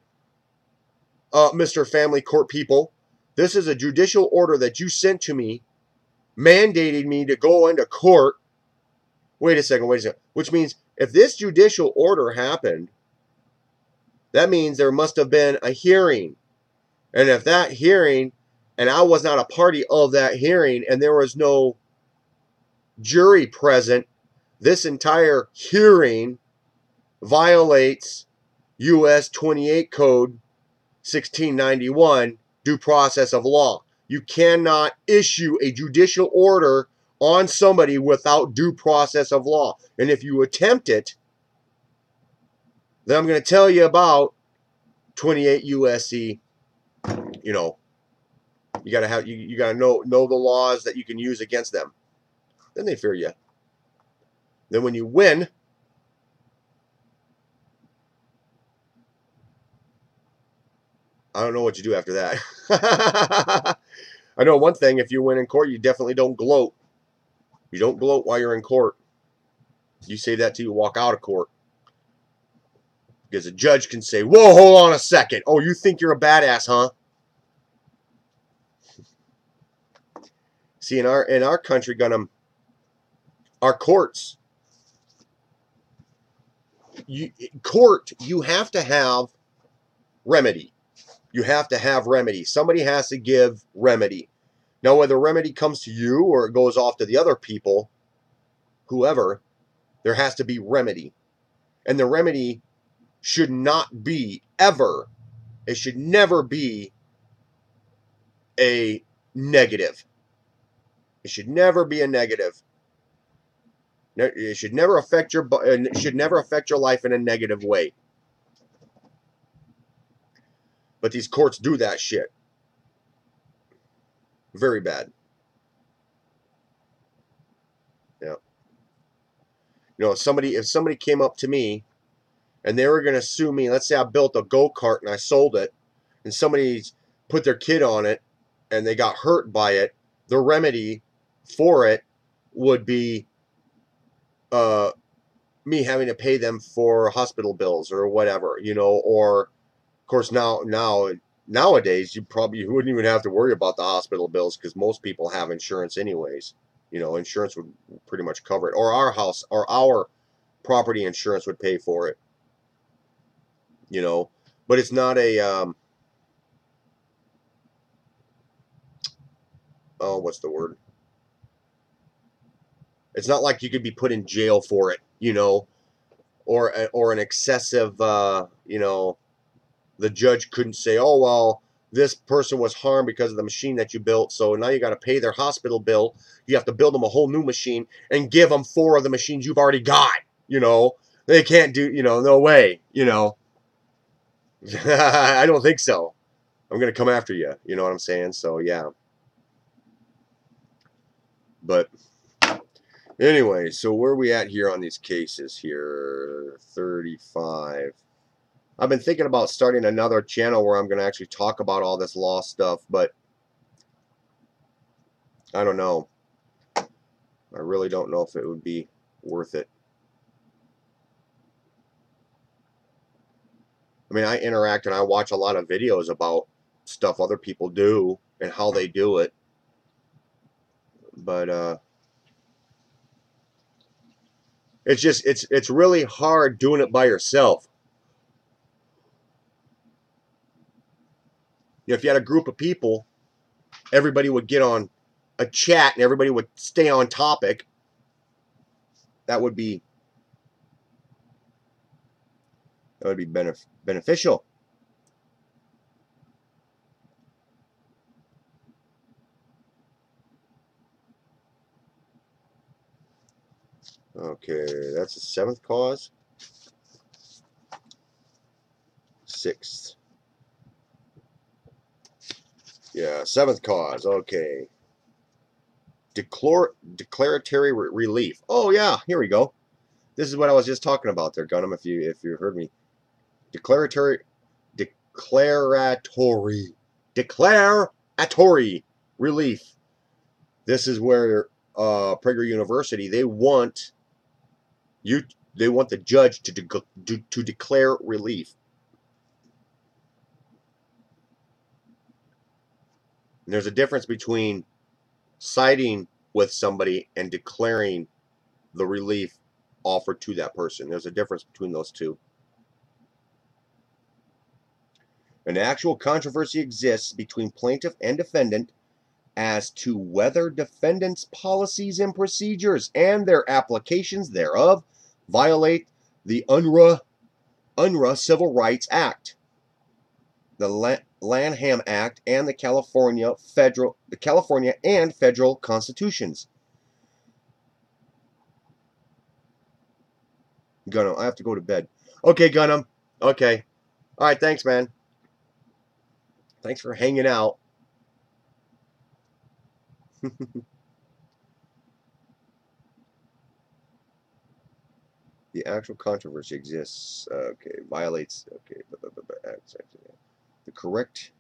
Mr. Family Court people. This is a judicial order that you sent to me, mandating me to go into court. Wait a second. Which means if this judicial order happened, that means there must have been a hearing. And if that hearing, and I was not a party of that hearing, and there was no jury present, this entire hearing violates U.S. 28 Code 1691, due process of law. You cannot issue a judicial order on somebody without due process of law. And if you attempt it, then I'm going to tell you about 28 USC. You know, you gotta have you gotta know the laws that you can use against them. Then they fear you. Then when you win, I don't know what you do after that. I know one thing: if you win in court, you definitely don't gloat. You don't gloat while you're in court. You say that till you walk out of court, because a judge can say, "Whoa, hold on a second. Oh, you think you're a badass, huh?" See, in our country, our courts, you have to have remedy. You have to have remedy. Somebody has to give remedy. Now, whether remedy comes to you or it goes off to the other people, whoever, there has to be remedy. And the remedy should not be ever, it should never be a negative. It should never be a negative. It should never affect your life in a negative way. But these courts do that shit. Very bad. Yeah. You know, if somebody came up to me and they were going to sue me, let's say I built a go-kart and I sold it, and somebody put their kid on it and they got hurt by it, the remedy for it would be me having to pay them for hospital bills or whatever, you know. Or of course nowadays you wouldn't even have to worry about the hospital bills, because most people have insurance anyways. You know, insurance would pretty much cover it, or our property insurance would pay for it, you know. But it's not a oh, what's the word? It's not like you could be put in jail for it, you know, or an excessive, you know, the judge couldn't say, oh, well, this person was harmed because of the machine that you built, so now you got to pay their hospital bill. You have to build them a whole new machine and give them 4 of the machines you've already got, you know. They can't do, you know, no way, you know. I don't think so. I'm going to come after you, you know what I'm saying? So, yeah. But anyway, so where are we at here on these cases here? 35. I've been thinking about starting another channel where I'm going to actually talk about all this law stuff, but I don't know. I really don't know if it would be worth it. I mean, I interact and I watch a lot of videos about stuff other people do, and how they do it. But it's just it's really hard doing it by yourself. If you had a group of people, everybody would get on a chat and everybody would stay on topic. That would be beneficial. Okay, that's the 7th cause. 6th. Yeah, 7th cause. Okay. Declaratory relief. Oh yeah, here we go. This is what I was just talking about there, Gunham. If you heard me. Declaratory relief. This is where Prager University, they want the judge to declare relief. And there's a difference between siding with somebody and declaring the relief offered to that person. There's a difference between those two. An actual controversy exists between plaintiff and defendant as to whether defendant's policies and procedures and their applications thereof violate the UNRRA Civil Rights Act, the Lanham Act, and the California and federal constitutions. Gunham, I have to go to bed. Okay, Gunham. Okay. All right, thanks, man. Thanks for hanging out. The actual controversy exists. Okay, violates. Okay, the correct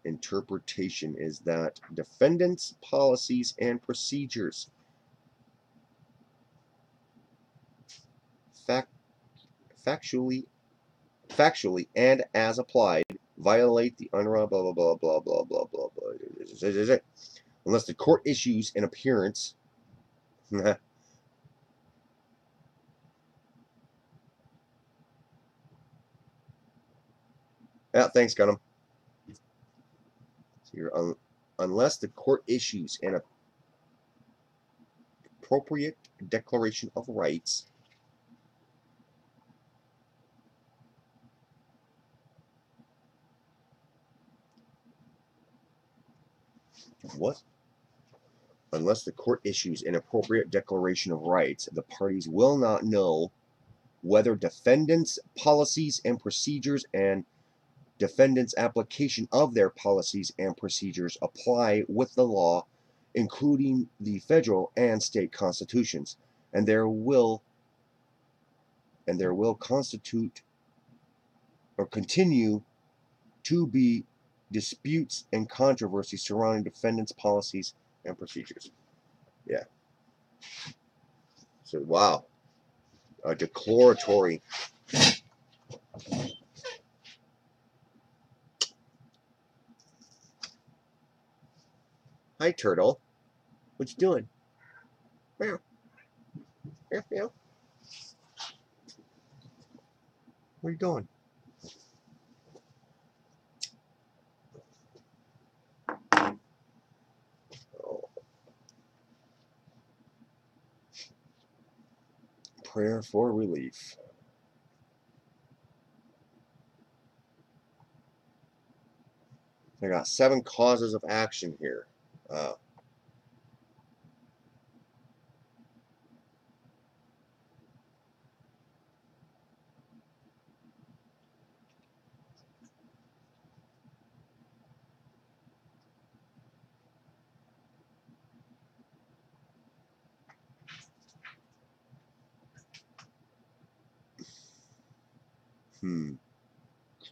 interpretation is that defendant's policies and procedures factually and as applied violate the UNRRA blah blah blah blah blah blah blah blah unless the court issues an appearance. Yeah, thanks, Gunham. So unless the court issues an appropriate declaration of rights, unless the court issues an appropriate declaration of rights, the parties will not know whether defendants' policies and procedures and defendants' application of their policies and procedures apply with the law, including the federal and state constitutions, and there will constitute or continue to be disputes and controversies surrounding defendants' policies and procedures. Yeah. So, wow. A declaratory. Hi, Turtle. What you doing? Meow. Meow, meow. Where you going? Oh. Prayer for relief. I got 7 causes of action here.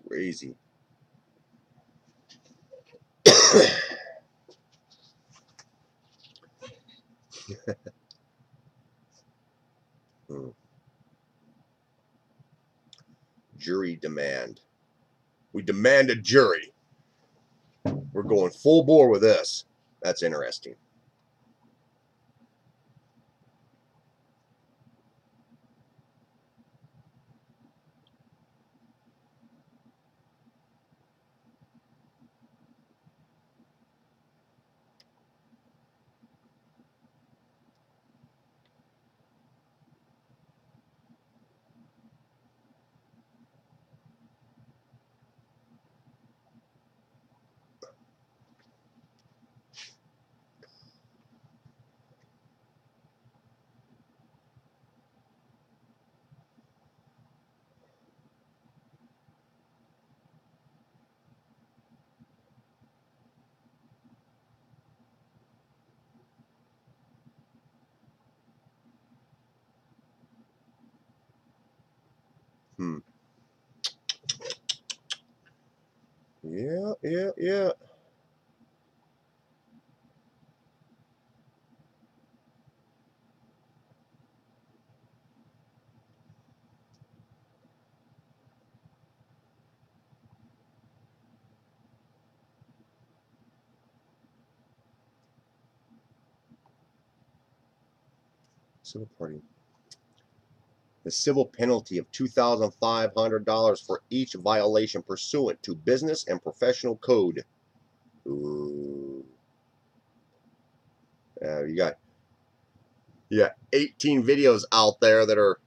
Crazy. Jury demand. We demand a jury. We're going full bore with this. That's interesting. Yeah. Civil party. The civil penalty of $2,500 for each violation pursuant to business and professional code. Ooh. You got 18 videos out there that are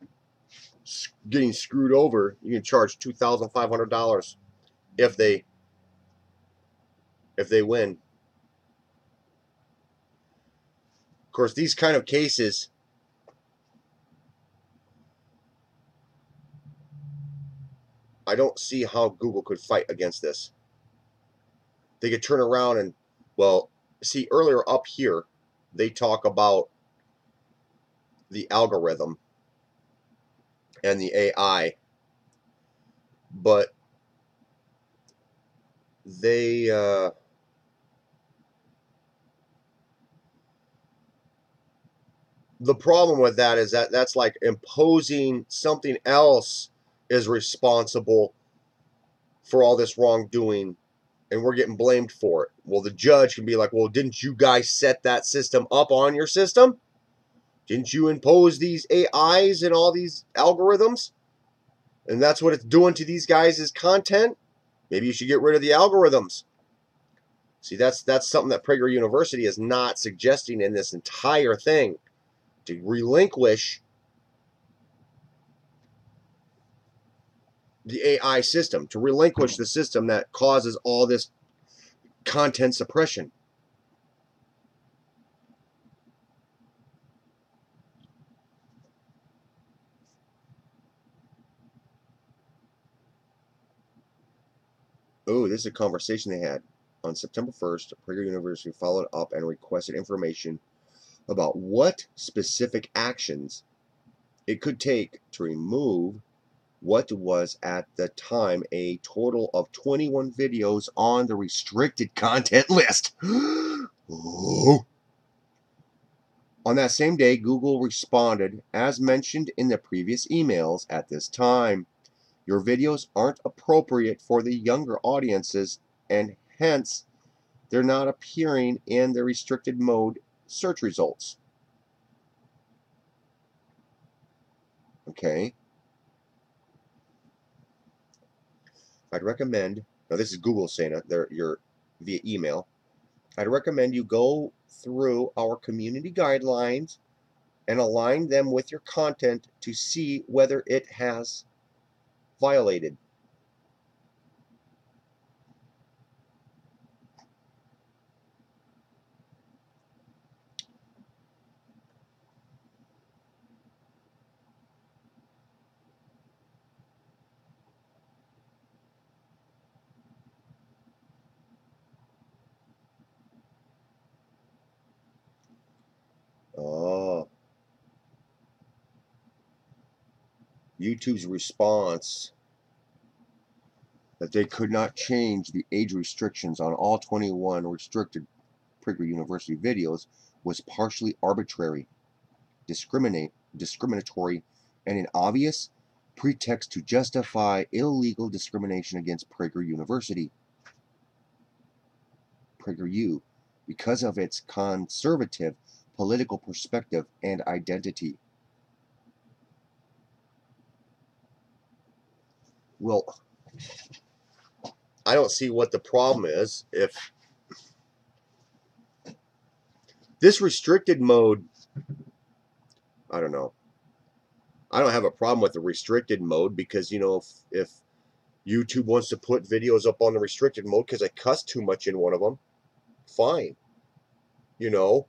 getting screwed over. You can charge $2,500 if they win. Of course, these kind of cases, I don't see how Google could fight against this. They could turn around and, well, see, earlier up here, they talk about the algorithm and the AI, but they the problem with that is that that's like imposing something else is responsible for all this wrongdoing, and we're getting blamed for it. Well, the judge can be like, well, didn't you guys set that system up on your system? Didn't you impose these AIs and all these algorithms? And that's what it's doing to these guys' content? Maybe you should get rid of the algorithms. See, that's something that Prager University is not suggesting in this entire thing. To relinquish the AI system, to relinquish the system that causes all this content suppression. Oh, this is a conversation they had. On September 1st, Prager University followed up and requested information about what specific actions it could take to remove what was at the time a total of 21 videos on the restricted content list. Oh. On that same day, Google responded, as mentioned in the previous emails, at this time, your videos aren't appropriate for the younger audiences, and hence, they're not appearing in the restricted mode search results. Okay. I'd recommend, now this is Google saying it, you're via email. I'd recommend you go through our community guidelines and align them with your content to see whether it has violated. Oh. YouTube's response that they could not change the age restrictions on all 21 restricted Prager University videos was partially arbitrary, discriminatory, and an obvious pretext to justify illegal discrimination against Prager University. PragerU because of its conservative political perspective and identity. Well, I don't see what the problem is if this restricted mode, I don't know. I don't have a problem with the restricted mode because, you know, if YouTube wants to put videos up on the restricted mode because I cuss too much in one of them, fine. You know,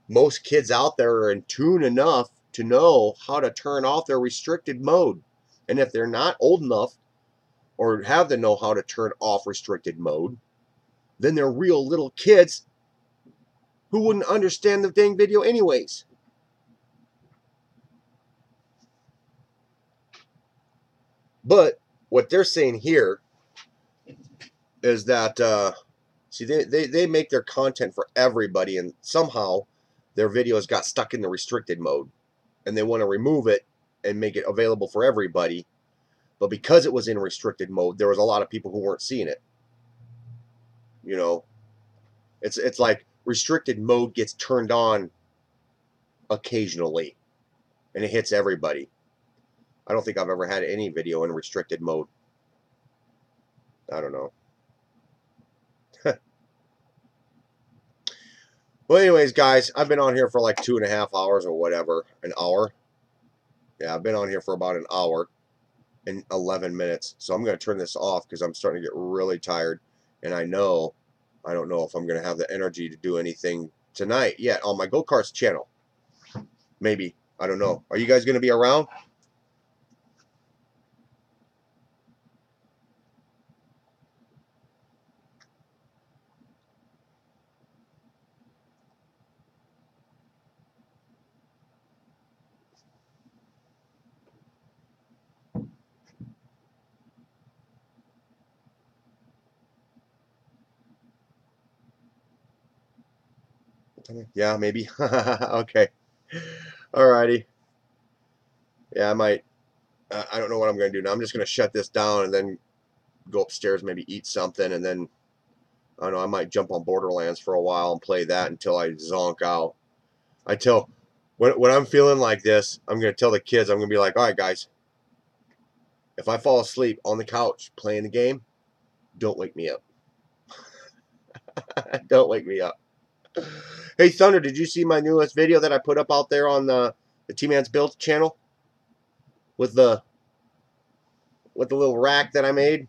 most kids out there are in tune enough to know how to turn off their restricted mode. And if they're not old enough or have the know how to turn off restricted mode, then they're real little kids who wouldn't understand the dang video anyways. But what they're saying here is that, see, they make their content for everybody, and somehow their videos got stuck in the restricted mode, and they want to remove it and make it available for everybody. But because it was in restricted mode, there was a lot of people who weren't seeing it. You know, it's like restricted mode gets turned on occasionally, and it hits everybody. I don't think I've ever had any video in restricted mode. I don't know. Well, anyways, guys, I've been on here for like 2.5 hours or whatever. An hour. Yeah, I've been on here for about an hour and 11 minutes. So I'm going to turn this off because I'm starting to get really tired. And I don't know if I'm going to have the energy to do anything tonight yet on my Go-Karts channel. Maybe. I don't know. Are you guys going to be around? Yeah, maybe. Okay. Alrighty. Yeah, I might. I don't know what I'm going to do now. I'm just going to shut this down and then go upstairs, maybe eat something, and then, I don't know, I might jump on Borderlands for a while and play that until I zonk out. When I'm feeling like this, I'm going to tell the kids, I'm going to be like, all right, guys, if I fall asleep on the couch playing the game, don't wake me up. Don't wake me up. Hey, Thunder, did you see my newest video that I put up out there on the T-Man's Build channel? With the little rack that I made?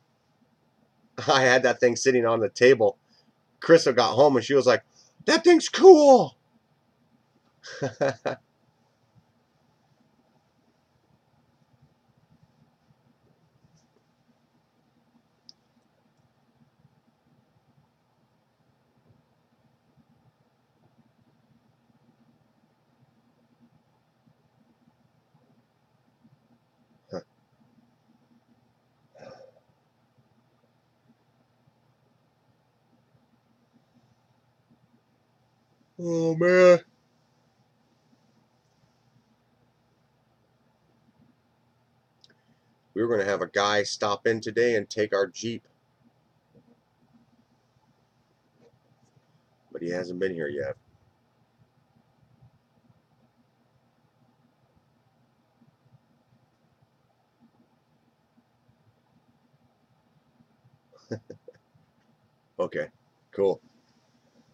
I had that thing sitting on the table. Krista got home and she was like, that thing's cool. Oh, man. We were going to have a guy stop in today and take our Jeep. But he hasn't been here yet. Okay, cool.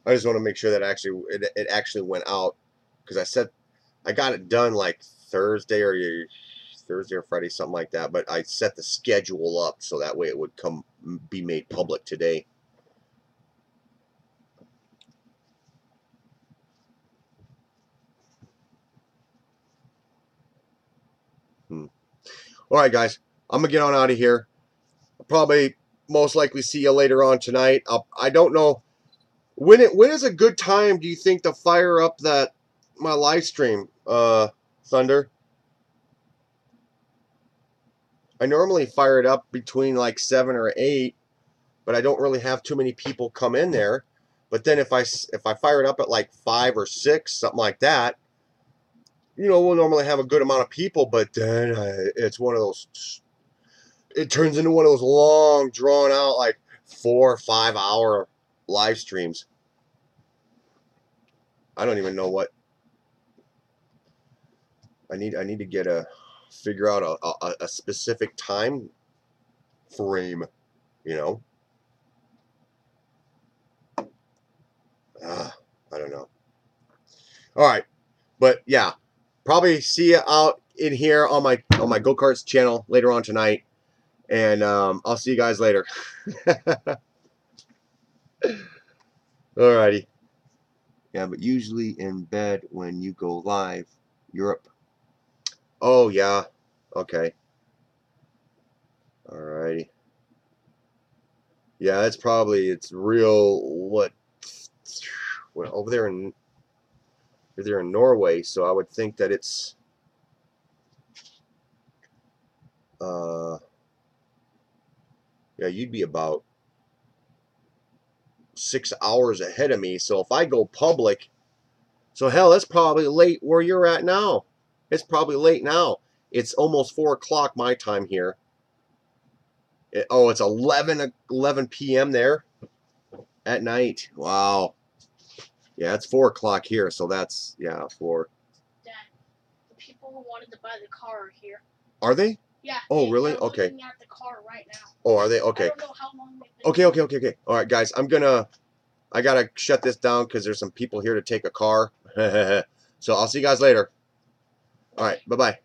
I just want to make sure that it actually went out, because I got it done like Thursday or Friday, something like that. But I set the schedule up so that way it would be made public today. All right, guys, I'm gonna get on out of here. I'll probably most likely see you later on tonight. I don't know when is a good time. Do you think to fire up my live stream, Thunder? I normally fire it up between like 7 or 8, but I don't really have too many people come in there. But then if I fire it up at like 5 or 6, something like that, we'll normally have a good amount of people. But then it's one of those. It turns into one of those long, drawn out, like 4 or 5 hour live streams. I don't even know what I need to figure out a specific time frame, you know. I don't know. All right, but yeah, probably see you out in here on my go-karts channel later on tonight, and I'll see you guys later. Alrighty. Yeah, but usually in bed when you go live. Europe. Oh yeah. Okay. Alrighty. Yeah, it's real well, over there in Norway, so I would think that it's yeah, you'd be about 6 hours ahead of me. So if I go public, so hell, it's probably late where you're at now. It's probably late now. It's almost 4 o'clock my time here. Oh, it's 11 p.m. there at night. Wow. Yeah, it's 4 o'clock here, so that's, yeah, 4. Dad, the people who wanted to buy the car are here. Are they? Yeah. Oh, really? They're Okay. looking at the car right now. Oh, are they? Okay. I don't know how long they've been Okay. All right, guys, I gotta shut this down because there's some people here to take a car. So I'll see you guys later. All right, bye-bye.